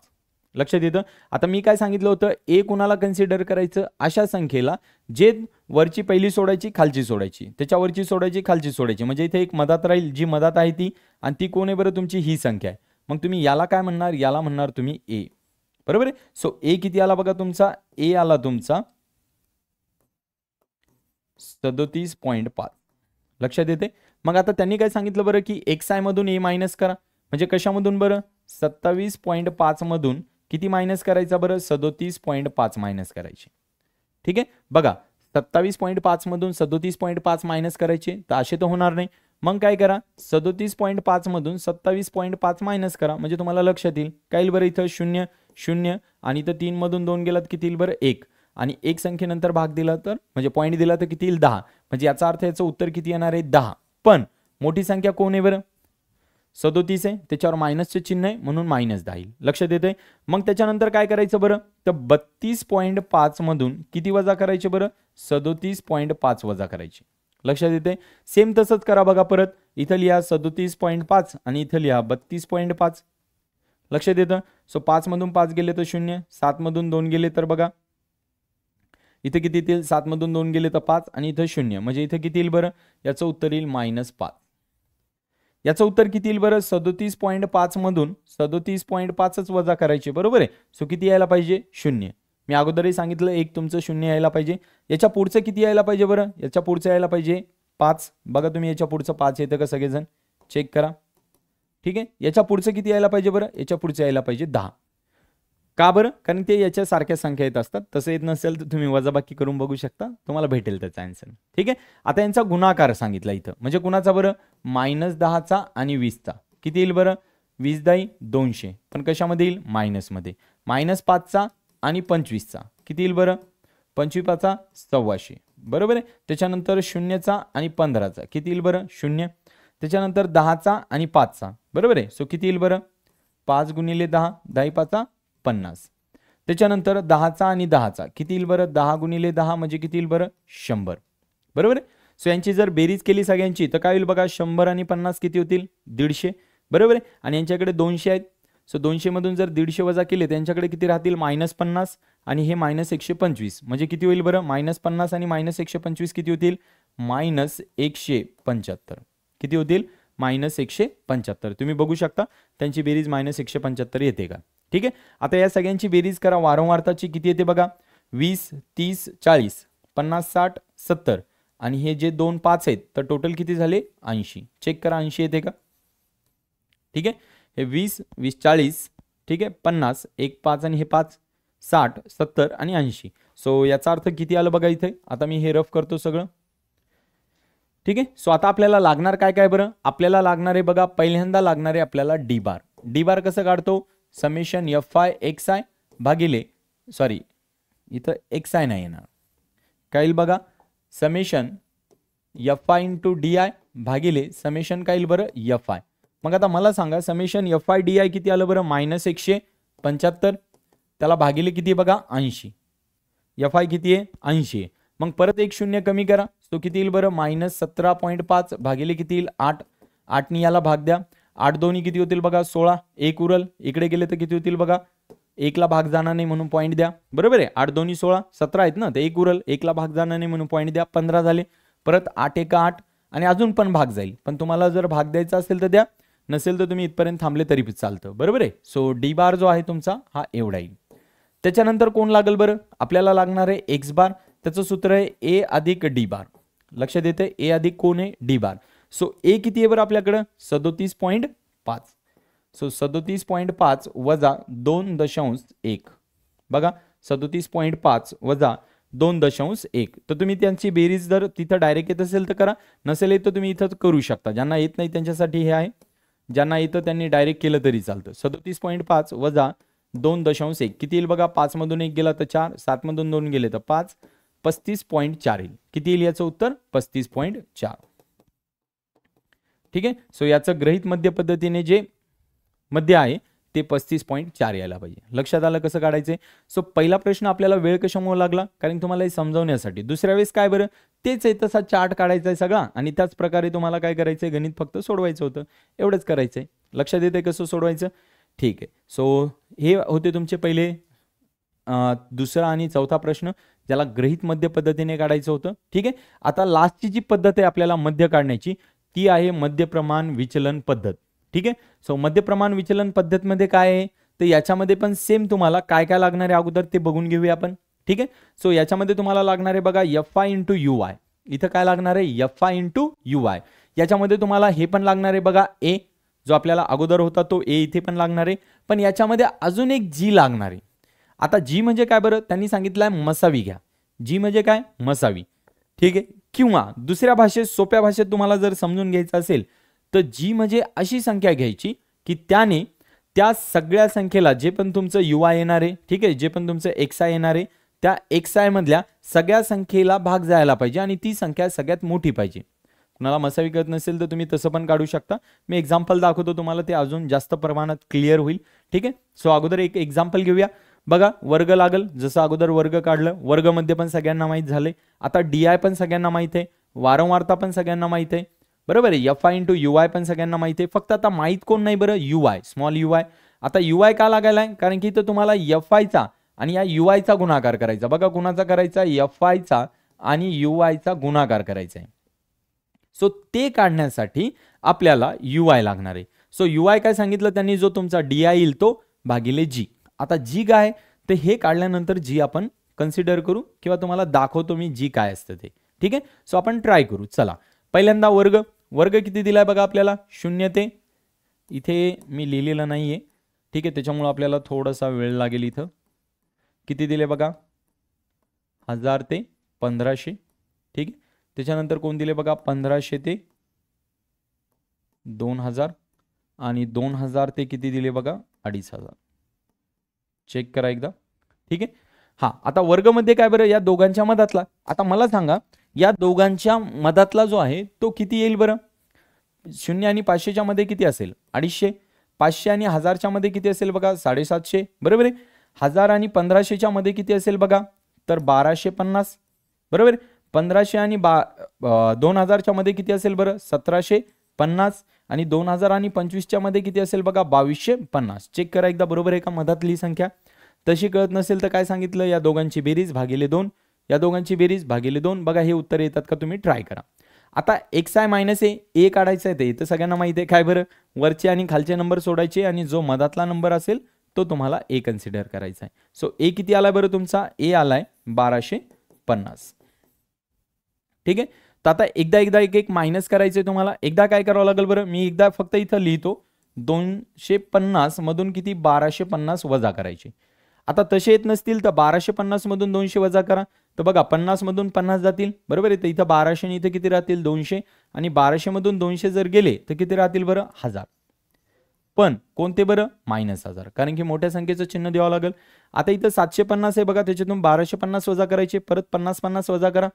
लक्षात येतं. आता मी काय सांगितलं होतं, ए कुणाला कन्सिडर करायचं? अशा संख्येला जे वरची पहिली सोडायची, खालची सोडायची, त्याच्यावरची सोडायची, खालची सोडायची. म्हणजे इथे एक मधात राहील, जी मधात आहे ती, आणि ती कोण आहे बरं? तुमची ही संख्या आहे. मग तुम्ही याला काय म्हणणार? याला म्हणणार तुम्ही ए. बरोबर आहे. सो ए किती आला बघा तुमचा? ए आला तुमचा 37.5. लक्षात येते. मग आता त्यांनी काय सांगितलं बरं की XI मधून ए मायनस करा. म्हणजे कशामधून बरं? 27.5 मधून किती मायनस करायचा बरं? 37.5 मायनस करायचे. ठीक आहे. बघा 27.5 मधून 37.5 मायनस करायचे, तर असे तर होणार नाही. मग काय करा? 37.5 मधून 27.5 मायनस करा. म्हणजे तुम्हाला लक्षात येईल. काय येईल बरं? इथं 0 0 आणि इथं 3 मधून 2 गेलात किती येईल बरं? 1. आणि एक संख्येनंतर भाग दिला तर म्हणजे पॉईंट दिला तर किती येईल? 10. म्हणजे याचा अर्थ याचं उत्तर किती येणार आहे? 10. पण मोठी संख्या कोण आहे बरं? 37 आहे, त्याच्यावर मायनसचे चिन्ह आहे म्हणून -10 येईल. लक्षात येते. मग त्याच्यानंतर काय करायचं बरं? तर 32.5 मधून किती वजा करायचे बरं? 37.5 वजा करायचे. लक्षात येते. सेम तसंच करा बघा परत. इथं लिहा 37.5 आणि इथं लिहा 32.5. लक्षात येतं. सो 5 मधून 5 गेले तर 0, 7 मधून 2 गेले तर बघा इथे किती येतील? 7 मधून 2 गेले तर 5 आणि इथं 0. म्हणजे इथे किती येईल बरं? याचं उत्तर येईल -5. याचं उत्तर किती येईल बरं? 37.5 मधून 37.5च वजा करायचे. बरोबर आहे. सो किती यायला पाहिजे? 0. मी अगोदरही सांगितलं एक तुमचं 0 यायला पाहिजे. याच्या पुढचं किती यायला पाहिजे बरं? याच्या पुढचं यायला पाहिजे 5. बघा तुम्ही याच्या पुढचं 5 येतं का सगळेजण? चेक करा. ठीक आहे. याच्या पुढचं किती यायला पाहिजे बरं? याच्या पुढचं यायला पाहिजे 10. का बरं? कारण ते याच्या सारख्या संख्या येत असतात. तसं येत नसेल तर तुम्ही वजाबाकी करून बघू शकता, तुम्हाला भेटेल त्याचा आन्सर. ठीक आहे. आता यांचा गुणाकार सांगितला इथं. म्हणजे कुणाचा बरं? -10चा आणि 20चा. किती येईल बरं? 20 10 200. पण कशामध्ये येईल? मायनसमध्ये. -5चा आणि 25चा किती येईल बरं? 25चा 125. बरोबर आहे. त्याच्यानंतर 0चा आणि 15चा किती येईल बरं? 0. त्याच्यानंतर 10चा आणि 5चा. बरोबर आहे. सो किती येईल बरं? 5 गुणिले 10, 10 5 50. त्याच्यानंतर 10चा आणि 10चा किती येईल बरं? 10 गुणिले 10 म्हणजे किती येईल बरं? 100. बरोबर आहे. सो यांची जर बेरीज केली सगळ्यांची तर काय होईल बघा? 100 आणि 50 किती होतील? 150. बरोबर आहे. आणि यांच्याकडे 200 आहेत. सो 200 मधून जर 150 वजा केले तर यांच्याकडे किती राहतील? -50 आणि हे -125. म्हणजे किती होईल बरं? -50 आणि -125 किती होतील? -175. किती होतील? -175. तुम्ही बघू शकता त्यांची बेरीज -175 येते का? ठीक आहे. आता या सगळ्यांची बेरीज करा. वारंवारताची किती येते बघा? 20 30 40 50 60 70 आणि हे जे 2 5 आहेत तर टोटल किती झाले? 80. चेक करा 80 येते का? ठीक आहे. हे 20 20 40 ठीक आहे 50 1 5 आणि हे 5 60 70 आणि 80. सो याचा अर्थ किती आलं बघा इथे. आता मी हे रफ करतो सगळं. ठीक आहे. सो आता आपल्याला लागणार काय काय बरं? आपल्याला लागणार आहे बघा, पहिल्यांदा लागणार आहे आपल्याला डी बार. डी बार कसं काढतो? समेशन FI XI भागिले सॉरी इथं XI नाही येणार. काय येईल बघा? समेशन FI इंटू DI भागिले समेशन काय येईल बरं? FI. मग आता मला सांगा समेशन FI DI किती आलं बरं? -175. त्याला भागिले किती बघा? 80. FI किती आहे? 80 आहे. मग परत एक 0 कमी करा. तो किती येईल बरं? -17.5 भागिले किती येईल? 8. 8नी याला भाग द्या. 8 दोन्ही किती होतील बघा? 16. 1 उरल. इकडे गेले तर किती होतील बघा? 1ला भाग जाणार नाही म्हणून पॉईंट द्या. बरोबर आहे. 8 दोन्ही 16 17 आहेत ना, तर 1 उरल. 1ला भाग जाणार नाही म्हणून पॉईंट द्या. 15 झाले. परत 8 1 8 आणि अजून पण भाग जाईल. पण तुम्हाला जर भाग द्यायचा असेल तर द्या, नसेल तर तुम्ही इथपर्यंत थांबले तरी चालतं. बरोबर आहे. सो डी बार जो आहे तुमचा हा एवढा येईल. त्याच्यानंतर कोण लागेल बरं? आपल्याला लागणार आहे एक्स बार. त्याचं सूत्र आहे ए अधिक डी बार. लक्षात येते. ए अधिक कोण आहे? डी बार. सो ए किती आहे बरं आपल्याकडं? 37.5. सो 37.5 वजा 2.1. बघा 37.5 वजा 2.1. तर तुम्ही त्यांची बेरीज जर तिथं डायरेक्ट येत असेल तर करा, नसेल येत तर तुम्ही इथं करू शकता. ज्यांना येत नाही त्यांच्यासाठी हे आहे, ज्यांना येतं त्यांनी डायरेक्ट केलं तरी चालतं. 37.5 वजा 2.1 किती येईल बघा? 5 मधून 1 गेला तर 4, 7 मधून 2 गेले तर 5, 35.4 येईल. किती येईल याचं उत्तर? 35.4. ठीक आहे. सो याचं ग्रहित मध्य पद्धतीने जे मध्य आहे ते 35.4 यायला पाहिजे. लक्षात आलं कसं काढायचंय? सो पहिला प्रश्न आपल्याला वेळ कशामुळे लागला? कारण तुम्हाला हे समजावण्यासाठी. दुसऱ्या वेळेस काय बरं, तेच आहे तसा चार्ट काढायचा आहे सगळा आणि त्याच प्रकारे तुम्हाला काय करायचंय, गणित फक्त सोडवायचं होतं. एवढंच करायचंय. लक्षात येते कसं सोडवायचं? ठीक आहे. सो हे होते तुमचे पहिले दुसरा आणि चौथा प्रश्न, ज्याला ग्रहित मध्य पद्धतीने काढायचं होतं. ठीक आहे. आता लास्टची जी पद्धत आहे आपल्याला मध्य काढण्याची, ती आहे मध्य प्रमाण विचलन पद्धत. ठीक आहे. सो मध्य प्रमाण विचलन पद्धतमध्ये काय आहे, तर याच्यामध्ये पण सेम तुम्हाला काय काय लागणार आहे अगोदर ते बघून घेऊया आपण. ठीक आहे. सो याच्यामध्ये तुम्हाला लागणार आहे बघा FI इंटू UY. इथं काय लागणार आहे? FI into UY. याच्यामध्ये तुम्हाला हे पण लागणार आहे बघा A, जो आपल्याला अगोदर होता तो A इथे पण लागणार आहे. पण याच्यामध्ये अजून एक G लागणार आहे. आता G म्हणजे काय बरं? त्यांनी सांगितलंय मसावी घ्या. G म्हणजे काय? मसावी. ठीक आहे. किंवा दुसऱ्या भाषेत, सोप्या भाषेत तुम्हाला जर समजून घ्यायचं असेल तर G म्हणजे अशी संख्या घ्यायची की त्याने त्या सगळ्या संख्येला, जे पण तुमचं UY येणार आहे, ठीक आहे, जे पण तुमचं XI येणार आहे, त्या XI मधल्या सगळ्या संख्येला भाग जायला पाहिजे आणि ती संख्या सगळ्यात मोठी पाहिजे. कुणाला मसावी कळत नसेल तर तुम्ही तसं पण काढू शकता. मी एक्झाम्पल दाखवतो तुम्हाला, ते अजून जास्त प्रमाणात क्लिअर होईल. ठीक आहे. सो अगोदर एक एक्झाम्पल घेऊया. बघा वर्ग लागल, जसं अगोदर वर्ग काढलं, वर्गमध्ये पण सगळ्यांना माहीत झाले. आता DI पण सगळ्यांना माहीत आहे, वारंवारता पण सगळ्यांना माहीत आहे, बरोबर आहे. FI इंटू UY पण सगळ्यांना माहिती आहे. फक्त आता माहीत कोण नाही बरं? UY, small UY. आता UY का लागायला आहे? कारण की इथं तुम्हाला FI चा आणि या UY चा गुणाकार करायचा. बघा कुणाचा करायचा? FI चा आणि UY चा गुणाकार करायचा आहे. सो ते काढण्यासाठी आपल्याला UY लागणार आहे. सो UY काय सांगितलं त्यांनी? जो तुमचा DI येईल तो भागिले G. आता G काय? तर हे काढल्यानंतर G आपण कन्सिडर करू किंवा तुम्हाला दाखवतो मी G काय असतं ते. ठीक आहे. सो आपण ट्राय करू. चला पहिल्यांदा वर्ग. वर्ग किती दिलाय बघा आपल्याला? 0 ते, इथे मी लिहिलेलं नाहीये, ठीक आहे, त्याच्यामुळे आपल्याला थोडासा वेळ लागेल. इथं किती दिले बघा? 1000 ते 1500. ठीक आहे. त्याच्यानंतर कोण दिले बघा? 1500 ते 2000 आणि 2000 ते किती दिले बघा? 2500. चेक करा एकदा. ठीक आहे. हा, आता वर्गमध्ये काय बरं? या दोघांच्या मधातला. आता मला सांगा या दोघांच्या मधातला जो आहे तो किती येईल बरं? 0 आणि 500च्या मध्ये किती असेल? 250. 500 आणि 1000च्या मध्ये किती असेल बघा? 750. बरोबर आहे. 1000 आणि 1500च्या मध्ये किती असेल बघा? तर 1250. बरोबर आहे. 1500 आणि 2000च्या मध्ये किती असेल बरं? 1750. आणि 2000 आणि 25च्या मध्ये किती असेल बघा? 2250. चेक करा एकदा, बरोबर आहे का मधातली संख्या? तशी कळत नसेल तर काय सांगितलं? या दोघांची बेरीज भागिले 2. या दोघांची बेरीज भागिले 2. बघा हे उत्तर येतात का? तुम्ही ट्राय करा. आता XI मायनस A काढायचं आहे ते तर सगळ्यांना माहिती आहे. काय बरं? वरचे आणि खालचे नंबर सोडायचे आणि जो मधातला नंबर असेल तो तुम्हाला A कन्सिडर करायचा आहे. सो A किती आलाय बरं तुमचा? A आलाय 1250. ठीक आहे. तर आता एकदा एक मायनस करायचंय तुम्हाला. एकदा काय करावं लागेल बरं? मी एकदा फक्त इथं लिहितो. 250 मधून किती? 1250 वजा करायचे. आता तसे येत नसतील तर 1250 मधून 200 वजा करा. तर बघा 50 मधून 50 जातील, बरोबर आहे. तर इथं 1200 आणि इथं किती राहतील? 200. आणि 1200 मधून 200 जर गेले तर किती राहतील बरं? 1000. पण कोणते बरं? -1000, कारण की मोठ्या संख्येचं चिन्ह द्यावं लागेल. आता इथं 750 आहे बघा, त्याच्यातून 1250 वजा करायचे, परत 50 वजा करा.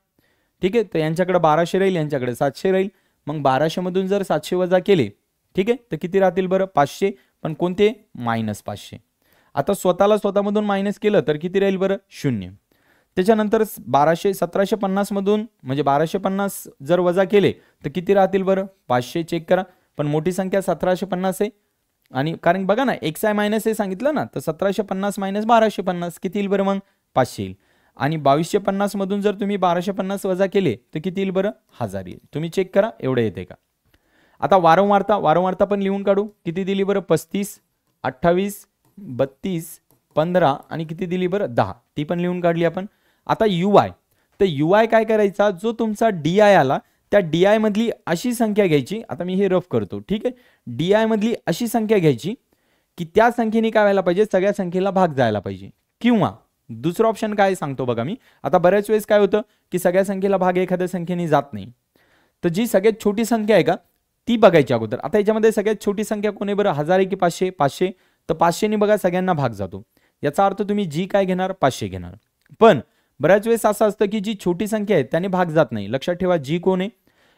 ठीक आहे. तर यांच्याकडे 1200 राहील, यांच्याकडे 700 राहील. मग 1200 मधून जर 700 वजा केले, ठीक आहे, तर किती राहतील बरं? 500. पण कोणते? -500. आता स्वतःमधून मायनस केलं तर किती राहील बरं? 0. त्याच्यानंतर 1750 मधून म्हणजे 1250 जर वजा केले तर किती राहतील बरं? 500. चेक करा. पण मोठी संख्या 1750 आहे आणि कारण बघा ना XI मायनस हे सांगितलं ना, तर 1750 मायनस 1250 किती येईल बरं? मग 500 येईल. आणि 2250 मधून जर तुम्ही 1250 वजा केले तर किती येईल बरं? 1000 येईल. तुम्ही चेक करा एवढे येते का. आता वारंवारता पण लिहून काढू. किती दिली बरं? 35, 28, 32, 15 आणि किती दिली बरं? 10. ती पण लिहून काढली आपण. आता UY, तर UY काय करायचा? जो तुमचा DI आला त्या DI मधली अशी संख्या घ्यायची. आता मी हे रफ करतो, ठीक आहे. DI मधली अशी संख्या घ्यायची की त्या संख्येने काय व्हायला पाहिजे? सगळ्या संख्येला भाग जायला पाहिजे. किंवा दुसरं ऑप्शन काय सांगतो बघा मी. आता बऱ्याच वेळेस काय होतं की सगळ्या संख्येला भाग एखाद्या संख्येने जात नाही. तर जी सगळ्यात छोटी संख्या आहे का ती बघायची अगोदर. आता याच्यामध्ये सगळ्यात छोटी संख्या कोण आहे बरं? 1000 आहे की 500? 500. तर 500 ने बघा सगळ्यांना भाग जातो. याचा अर्थ तुम्ही G काय घेणार? 500 घेणार. पण बऱ्याच वेळेस असं असतं की जी छोटी संख्या आहे त्याने भाग जात नाही. लक्षात ठेवा जी कोण आहे,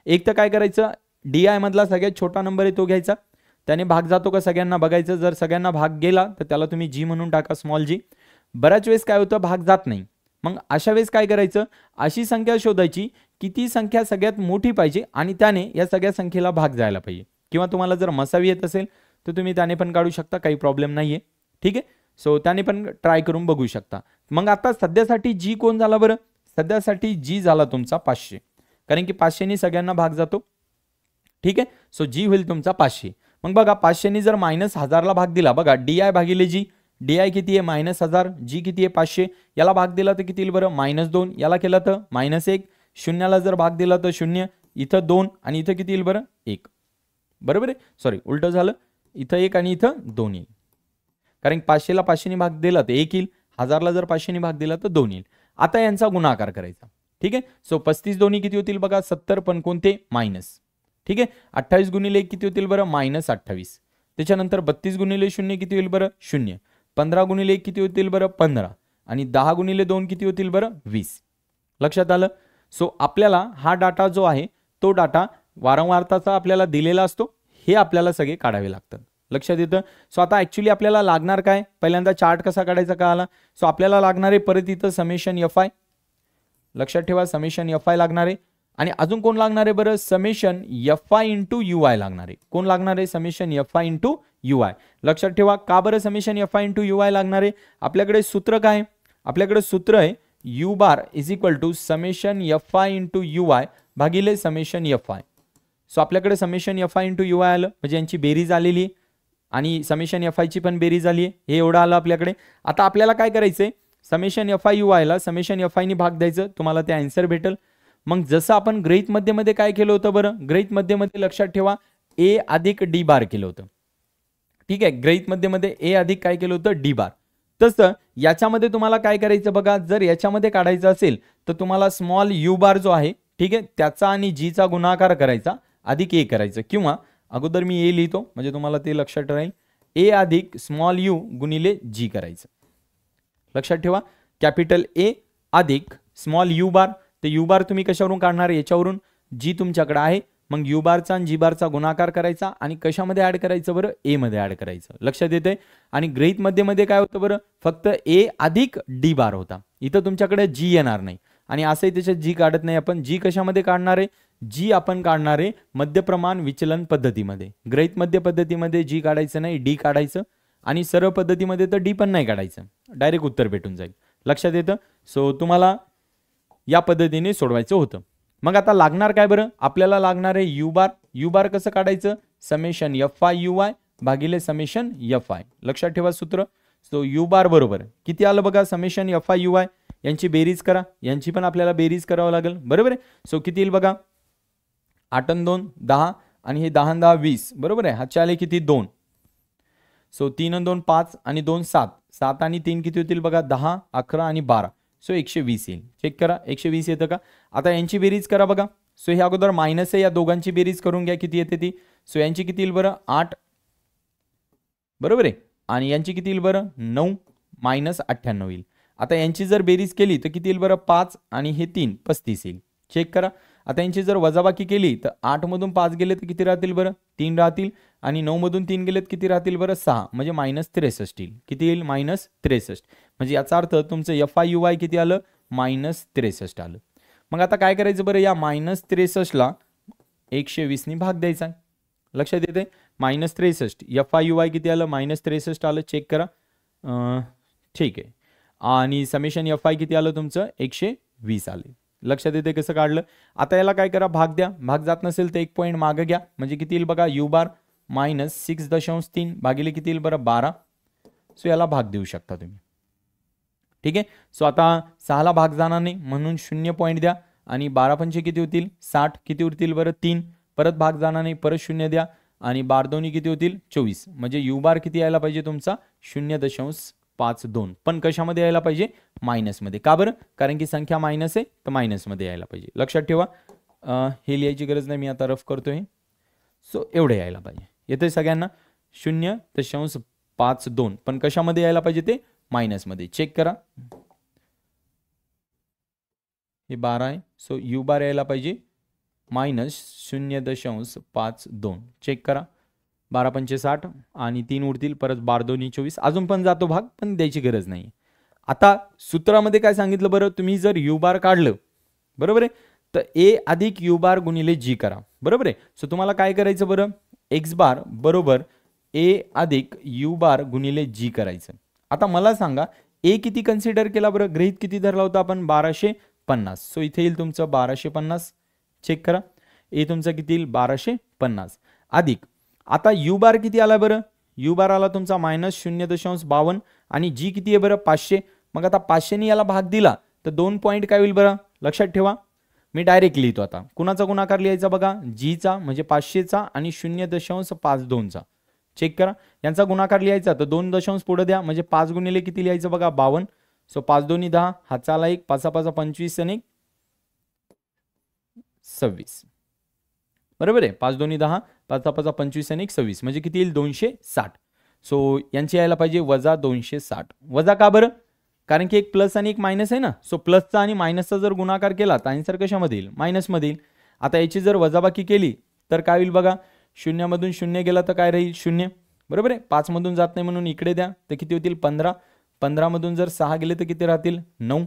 एक तर काय करायचं, DI मधला सगळ्यात छोटा नंबर आहे तो घ्यायचा, त्याने भाग जातो का सगळ्यांना बघायचं. जर सगळ्यांना भाग गेला तर त्याला तुम्ही जी म्हणून टाका, स्मॉल जी. बऱ्याच वेळेस काय होतं, भाग जात नाही. मग अशा वेळेस काय करायचं, अशी संख्या शोधायची की ती संख्या सगळ्यात मोठी पाहिजे आणि त्याने या सगळ्या संख्येला भाग जायला पाहिजे. किंवा तुम्हाला जर मसावी येत असेल तर तुम्ही त्याने पण काढू शकता, काही प्रॉब्लेम नाहीये. ठीक आहे, सो त्याने पण ट्राय करून बघू शकता. मग आता सध्यासाठी जी कोण झाला बरं, सध्यासाठी जी झाला तुमचा 500, कारण की 500नी सगळ्यांना भाग जातो. ठीक आहे, सो जी होईल तुमचा 500. मग बघा 500नी जर -1000ला भाग दिला, बघा DI भागिले जी, DI किती आहे -1000, जी किती आहे 500, याला भाग दिला तर किती येईल बरं, -2, याला केला तर -1, शून्याला जर भाग दिला तर 0, इथं 2 आणि इथं किती येईल बरं, 1. बरोबर आहे, सॉरी उलट झालं, इथं 1 आणि इथं 2 येईल. कारण 500ला 500नी भाग दिला तर 1 येईल, 1000ला जर 500नी भाग दिला तर 2 येईल. आता यांचा गुणाकार करायचा. ठीक आहे, सो 35 दोन्ही किती होतील बघा, 70, पण कोणते, मायनस. ठीक आहे, 28 गुणिले 1 किती होतील बरं, -28. त्याच्यानंतर 32 गुणिले 0 किती होईल बरं, 0. 15 गुणिले 1 किती होतील बरं, 15. आणि 10 गुणिले 2 किती होतील बरं, 20. लक्षात आलं. सो आपल्याला हा डाटा जो आहे तो डाटा वारंवारताचा आपल्याला दिलेला असतो, हे आपल्याला सगळे काढावे लागतात. लक्षात येतं. सो आता ऍक्च्युली आपल्याला लागणार काय, पहिल्यांदा चार्ट कसा काढायचा कळाला. सो आपल्याला लागणार आहे परत इथं समेशन FI. लक्षात ठेवा, समेशन FI लागणार आहे. आणि अजून कोण लागणार आहे बरं, समेशन FI इंटू UI लागणार आहे. कोण लागणार आहे, समेशन FI इंटू UI. लक्षात ठेवा, का बरं समेशन FI इंटू UI लागणार आहे, आपल्याकडे सूत्र काय, आपल्याकडे सूत्र आहे U bar is equal to summation FI into UI भागिले समेशन FI. सो आपल्याकडे समेशन FI इंटू UI आलं, म्हणजे यांची बेरीज आलेली आहे आणि समेशन FI ची पण बेरीज आली आहे, हे एवढं आलं आपल्याकडे. आता आपल्याला काय करायचंय, समेशन FI UI ला समेशन FI नी भाग द्यायचं, तुम्हाला ते आन्सर भेटेल. मग जसं आपण गृहीत मध्येमध्ये काय केलं होतं बरं, गृहीत मध्येमध्ये लक्षात ठेवा A अधिक D बार केलं होतं. ठीक आहे, गृहीत मध्येमध्ये A अधिक काय केलं होतं, D बार. तसं याच्यामध्ये तुम्हाला काय करायचं बघा, जर याच्यामध्ये काढायचं असेल तर तुम्हाला स्मॉल U बार जो आहे, ठीक आहे, त्याचा आणि G चा गुणाकार करायचा, अधिक A करायचं. किंवा अगोदर मी A लिहितो म्हणजे तुम्हाला ते लक्षात राहील, A अधिक स्मॉल U गुणिले G करायचं. लक्षात ठेवा, कॅपिटल A अधिक स्मॉल U बार. ते U बार तुम्ही कशावरून काढणार, याच्यावरून, जी तुमच्याकडे आहे. मग U बारचा आणि G बारचा गुणाकार करायचा आणि कशामध्ये ऍड करायचं बरं, A मध्ये ऍड करायचं. लक्षात येते. आणि गृहीत मध्ये काय होतं बरं, फक्त A अधिक D बार होता, इथं तुमच्याकडे G येणार नाही. आणि असंही त्याच्यात G काढत नाही आपण. G कशामध्ये काढणार आहे, G आपण काढणार आहे मध्यप्रमाण विचलन पद्धतीमध्ये. गृहीत मध्य पद्धतीमध्ये G काढायचं नाही, D काढायचं. आणि सरळ पद्धतीमध्ये तर D पण नाही काढायचं, डायरेक्ट उत्तर भेटून जाईल. लक्षात येतं. सो तुम्हाला या पद्धतीने सोडवायचं होतं. मग आता लागणार काय बरं, आपल्याला लागणार आहे U बार. U बार कसं काढायचं, समेशन FI UI भागिले समेशन FI. लक्षात ठेवा सूत्र. सो U बार बरोबर किती आलं बघा, समेशन FI UI, यांची बेरीज करा, यांची पण आपल्याला बेरीज करावं लागेल. बरोबर आहे. सो किती येईल बघा, 8 आणि 2 10 आणि हे 10 आणि 10 20. बरोबर आहे. हातचे आले किती, 2. सो 3 आणि 2 5 आणि 2 7. 7 आणि 3 किती होतील बघा, 10 11 आणि 12. सो 120 येईल. चेक करा 120 येतं का. आता यांची बेरीज करा बघा. सो हे अगोदर मायनस आहे, या दोघांची बेरीज करून घ्या किती येते ती. सो यांची किती येईल बरं, 8. बरोबर आहे. आणि यांची किती येईल बरं, 9 मायनस 98 येईल. आता यांची जर बेरीज केली तर किती येईल बरं, 5 आणि हे 3 35 येईल. चेक करा. आता यांची जर वजाबाकी केली तर 8 मधून 5 गेले तर किती राहतील बरं, 3 राहतील. आणि 9 मधून 3 गेलेत किती राहतील बरं, 6. म्हणजे -63 येईल. किती येईल, -63. म्हणजे याचा अर्थ तुमचं FI UI किती आलं, -63 आलं. मग आता काय करायचं बरं, या -63ला 120 नी भाग द्यायचा. लक्षात येते. -63 FI UI किती आलं, -63 आलं. चेक करा. ठीक आहे. आणि समेशन FI किती आलं तुमचं, 120 आले. लक्षात येते कसं काढलं. आता याला काय करा, भाग द्या. भाग जात नसेल तर 1 पॉईंट मागं घ्या, म्हणजे किती येईल बघा, U बार -6.3 भागिले किती येईल बरं, 12. सो याला भाग देऊ शकता तुम्ही. ठीक आहे. सो आता 6ला भाग जाणार नाही म्हणून 0 पॉईंट द्या. आणि 12 पंचे किती होतील, 60. किती उरतील बरं, 3. परत भाग जाणार नाही, परत 0 द्या. आणि 12 दोन्ही किती होतील, 24. म्हणजे U बार किती यायला पाहिजे तुमचा, 0.52. पण कशामध्ये यायला पाहिजे, मायनसमध्ये. का बरं, कारण की संख्या मायनस आहे तर मायनसमध्ये यायला पाहिजे. लक्षात ठेवा. हे लिहायची गरज नाही, मी आता रफ करतोय. सो एवढे यायला पाहिजे. येते सगळ्यांना 0.52, पण कशामध्ये यायला पाहिजे ते, मायनसमध्ये. चेक करा. हे 12 आहे. सो यू बार यायला पाहिजे -0.52. चेक करा. 12 पंचे 60 आणि 3 उरतील, परत 12 दोन्ही 24. अजून पण जातो भाग, पण द्यायची गरज नाही. आता सूत्रामध्ये काय सांगितलं बरं, तुम्ही जर यू बार काढलं बरोबर आहे तर ए अधिक यू बार गुणिले जी करा. बरोबर आहे. सो तुम्हाला काय करायचं बरं, एक्स बार बरोबर ए अधिक यू बार गुणिले जी करायचं. आता मला सांगा ए किती कन्सिडर केला बरं, गृहीत किती धरला होता आपण, 1250. सो इथे येईल तुमचं 1250. चेक करा. ए तुमचं किती येईल, 1250 अधिक. आता यू बार किती आला बरं, यू बार आला तुमचा -0.52 आणि जी किती आहे बरं, 500. मग आता 500 ने याला भाग दिला तर 2 पॉईंट काय होईल बरं, लक्षात ठेवा. मी डायरेक्ट लिहितो. आता कुणाचा गुणाकार लिहायचा बघा, जीचा म्हणजे 500चा आणि 0.52चा. चेक करा. यांचा गुणाकार लिहायचा तर 2 दशांश पुढे द्या, म्हणजे 5 गुणिले किती लिहायचं बघा, 52. सो 5 दोन्ही 10, हातचा आला 1, 5 5 25 आणि 26. बरोबर आहे. 5 दोन्ही 10, 5 5 25 आणि 26 म्हणजे किती येईल, 260. सो यांची यायला पाहिजे वजा 260. वजा का बरं, कारण की एक प्लस आणि एक मायनस आहे ना. सो प्लसचा आणि मायनसचा जर गुणाकार केला तर आन्सर कशामध्ये येईल, मायनसमध्ये येईल. आता याची जर वजाबाकी केली तर काय होईल बघा, 0 मधून 0 गेला तर काय राहील, 0. बरोबर आहे. 5 मधून जात नाही म्हणून इकडे द्या तर किती होतील, 15. 15 मधून जर 6 गेले तर किती राहतील, 9.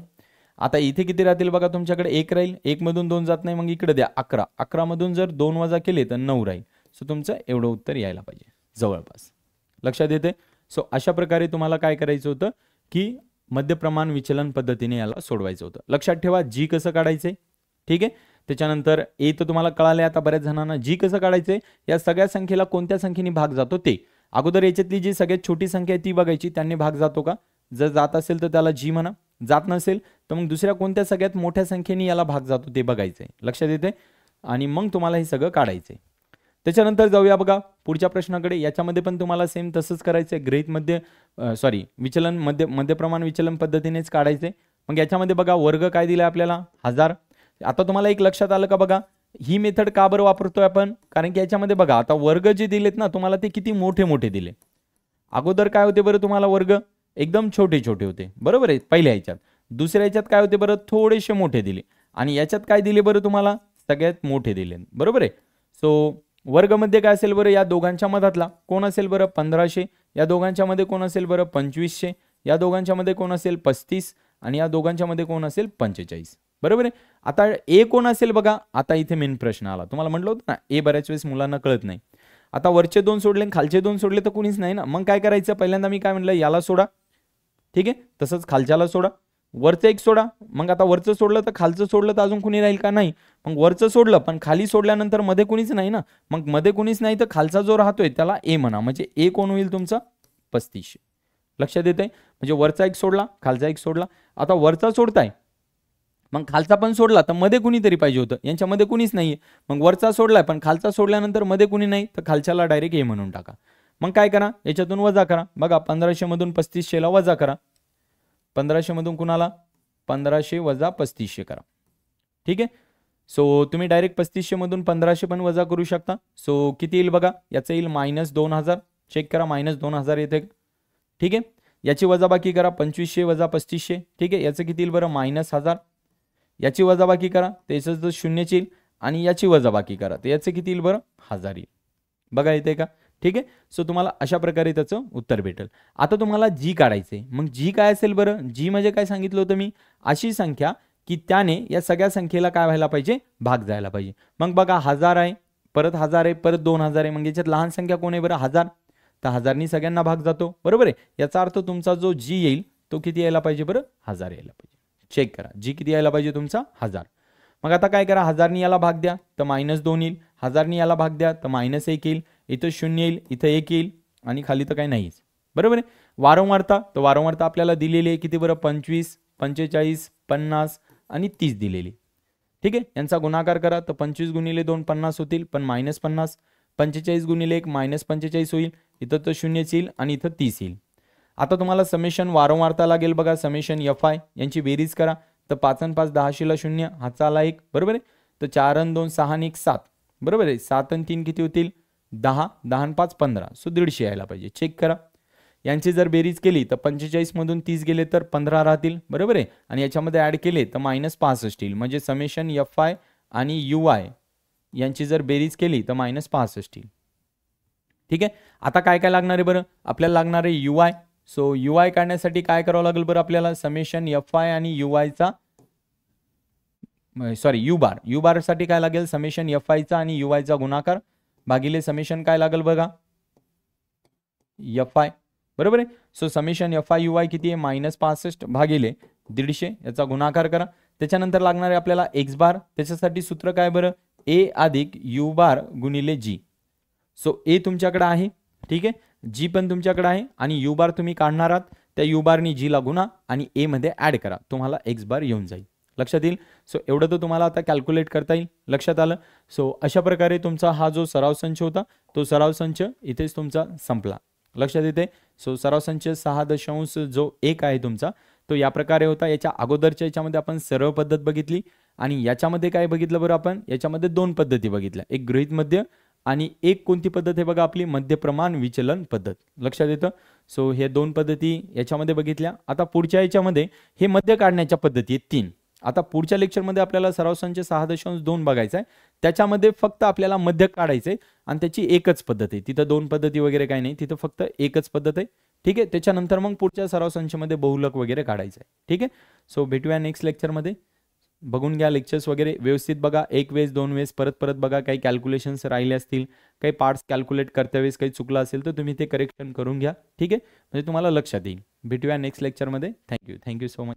आता इथे किती राहतील बघा, तुमच्याकडे 1 राहील. 1 मधून 2 जात नाही, मग इकडे द्या 11. 11 मधून जर 2 वजा केले तर 9 राहील. सो तुमचं एवढं उत्तर यायला पाहिजे जवळपास. लक्षात येते. सो अशा प्रकारे तुम्हाला काय करायचं होतं की मध्यप्रमाण विचलन पद्धतीने याला सोडवायचं होतं. लक्षात ठेवा जी कसं काढायचंय. ठीक आहे. त्याच्यानंतर ए तर तुम्हाला कळाले आता बऱ्याच जणांना. जी कसं काढायचंय, या सगळ्या संख्येला कोणत्या संख्येने भाग जातो ते. अगोदर याच्यातली जी सगळ्यात छोटी संख्या आहे ती बघायची, त्यांनी भाग जातो का. जर जात असेल तर त्याला जी म्हणा, जात नसेल तर मग दुसऱ्या कोणत्या सगळ्यात मोठ्या संख्येने याला भाग जातो ते बघायचंय. लक्षात येते. आणि मग तुम्हाला हे सगळं काढायचंय. त्याच्यानंतर जाऊया बघा पुढच्या प्रश्नाकडे. याच्यामध्ये पण तुम्हाला सेम तसंच करायचंय. गृहीत मध्ये विचलन मध्यप्रमाण विचलन पद्धतीनेच काढायचंय. मग याच्यामध्ये बघा वर्ग काय दिलाय आपल्याला, 1000. आता तुम्हाला एक लक्षात आलं का बघा, ही मेथड का बरं वापरतोय आपण, कारण की याच्यामध्ये बघा आता वर्ग जे दिलेत ना तुम्हाला ते किती मोठे मोठे दिले. अगोदर काय होते बरं तुम्हाला वर्ग, एकदम छोटे छोटे होते. बरोबर आहे पहिल्या ह्याच्यात. दुसऱ्या ह्याच्यात काय होते बरं, थोडेसे मोठे दिले. आणि याच्यात काय दिले बरं तुम्हाला, सगळ्यात मोठे दिले. बरोबर आहे. सो वर्गमध्ये काय असेल बरं, या दोघांच्या मधातला कोण असेल बरं, 1500. या दोघांच्या मध्ये कोण असेल बरं, 2500. या दोघांच्या मध्ये कोण असेल, 35. आणि या दोघांच्या मध्ये कोण असेल, 45. बरोबर आहे. आता ए कोण असेल बघा, आता इथे मेन प्रश्न आला. तुम्हाला म्हटलं होतं ना ए बऱ्याच वेळेस मुलांना कळत नाही. आता वरचे 2 सोडले खालचे 2 सोडले तर कोणीच नाही ना. मग काय करायचं, पहिल्यांदा मी काय म्हटलं, याला सोडा. ठीक आहे. तसंच खालच्याला सोडा. वरचं एक सोडा. मग आता वरचं सोडलं तर खालचं सोडलं तर अजून कुणी राहील का, नाही. मग वरचं सोडलं पण खाली सोडल्यानंतर मध्ये कुणीच नाही ना. मग मध्ये कुणीच नाही तर खालचा जो राहतोय त्याला ए म्हणा. म्हणजे ए कोण होईल तुमचा, 3500. लक्षात येते. म्हणजे वरचा एक सोडला, खालचा एक सोडला. आता वरचा सोडताय मग खालचा पण सोडला तर मध्ये कुणीतरी पाहिजे होतं. यांच्यामध्ये कुणीच नाहीये. मग वरचा सोडलाय पण खालचा सोडल्यानंतर मध्ये कुणी नाही तर खालच्याला डायरेक्ट ए म्हणून टाका. मग काय करा, याच्यातून वजा करा. बघा 1500 मधून 3500ला वजा करा. 1500 मधून कुणाला, 1500 वजा 3500 करा. ठीक आहे. सो तुम्ही डायरेक्ट 3500 मधून 1500 पण वजा करू शकता. सो किती येईल बघा, याचं येईल -2000. चेक करा -2000 येते. ठीक आहे. याची वजाबाकी करा, 2500 वजा 3500. ठीक आहे. याचं किती येईल बरं, -1000. याची वजाबाकी करा त्याचं जर 0 येईल आणि याची वजाबाकी करा तर याचं किती येईल बरं, 1000 येईल. बघा येते का. ठीक आहे. सो तुम्हाला अशा प्रकारे त्याचं उत्तर भेटेल. आता तुम्हाला जी काढायचे. मग जी काय असेल बरं, जी म्हणजे काय सांगितलं होतं मी, अशी संख्या की त्याने या सगळ्या संख्येला काय व्हायला पाहिजे, भाग जायला पाहिजे. मग बघा 1000 आहे, परत 1000 आहे, परत 2000 आहे. मग याच्यात लहान संख्या कोण आहे बरं, 1000. तर 1000नी सगळ्यांना भाग जातो. बरोबर आहे. याचा अर्थ तुमचा जो जी येईल तो किती यायला पाहिजे बरं, 1000 यायला पाहिजे. चेक करा जी किती यायला पाहिजे तुमचा, 1000. मग आता काय करा, 1000नी याला भाग द्या तर -2 येईल. 1000नी याला भाग द्या तर -1 येईल. इथं 0 येईल, इथं 1 येईल आणि खाली तर काही नाहीच. बरोबर आहे. वारंवारता, तर वारंवारता आपल्याला दिलेली आहे किती बरं, 25, 45, 50 आणि 30 दिलेली. ठीक आहे. यांचा गुणाकार करा तर 25 गुणिले 2 50 होतील पण -50. 45 गुणिले 1 -45 होईल. इथं तर 0 येईल आणि इथं 30 येईल. आता तुम्हाला समेशन वारंवारता लागेल बघा, समेशन FI यांची बेरीज करा तर 5 आणि 5 10शीला 0, हातचा आला 1. बरोबर आहे. तर 4 आणि 2 6 आणि 1 7. बरोबर आहे. 7 आणि 3 किती होतील, 10. 10 आणि 5 15. सो 150 यायला पाहिजे. चेक करा. यांची जर बेरीज केली तर 45 मधून 30 गेले तर 15 राहतील, बरोबर आहे. आणि याच्यामध्ये ॲड केले तर -65 येईल. म्हणजे समेशन FI आणि UI यांची जर बेरीज केली तर -65 येईल. ठीक आहे. आता काय काय लागणार आहे बरं, आपल्याला लागणार आहे UI. सो UI काढण्यासाठी काय करावं लागेल बरं आपल्याला, समेशन FI आणि UIचा यू बार साठी काय लागेल, समेशन FIचा आणि UIचा गुणाकार भागिले समेशन काय लागेल बघा, FI, बरोबर आहे. सो समेशन FI UI किती आहे, -65 भागिले 150, याचा गुणाकार करा. त्याच्यानंतर लागणार आहे आपल्याला X बार. त्याच्यासाठी सूत्र काय बरं, A अधिक U बार गुणिले G. सो A तुमच्याकडे आहे, ठीक आहे, G पण तुमच्याकडे आहे आणि U बार तुम्ही काढणार आहात. त्या U बारनी G ला गुणा आणि A मध्ये ॲड करा, तुम्हाला X बार येऊन जाईल. लक्षात येईल. सो एवढं तर तुम्हाला आता कॅल्क्युलेट करता येईल. लक्षात आलं. सो अशा प्रकारे तुमचा हा जो सराव संच होता तो सराव संच इथेच तुमचा संपला. लक्षात येते. सो सराव संच 6.1 आहे तुमचा, तो या प्रकारे होता. याच्या अगोदरच्या याच्यामध्ये आपण सरळ पद्धत बघितली आणि याच्यामध्ये काय बघितलं बरं आपण, याच्यामध्ये दोन पद्धती बघितल्या, एक गृहीत मध्य आणि एक कोणती पद्धत आहे बघा, आपली मध्य प्रमाण विचलन पद्धत. लक्षात येतं. सो हे दोन पद्धती याच्यामध्ये बघितल्या. आता पुढच्या याच्यामध्ये हे मध्य काढण्याच्या पद्धती आहेत 3. आता पुढच्या लेक्चरमध्ये आपल्याला सराव संच 6.2 बघायचा आहे. त्याच्यामध्ये फक्त आपल्याला मध्य काढायचं आहे आणि त्याची एकच पद्धत आहे. तिथं दोन पद्धती वगैरे काही नाही, तिथं फक्त एकच पद्धत आहे. ठीक आहे. त्याच्यानंतर मग पुढच्या सराव संचमध्ये बहुलक वगैरे काढायचं आहे. ठीक आहे. सो भेटूया नेक्स्ट लेक्चरमध्ये. बघून घ्या लेक्चर्स वगैरे व्यवस्थित बघा, एक वेळेस दोन वेळेस परत बघा. काही कॅल्क्युलेशन्स राहिले असतील, काही पार्ट्स कॅल्क्युलेट करता वेळेस काही चुकलं असेल तर तुम्ही ते करेक्शन करून घ्या. ठीक आहे, म्हणजे तुम्हाला लक्षात येईल. भेटूया नेक्स्ट लेक्चरमध्ये. Thank you so much.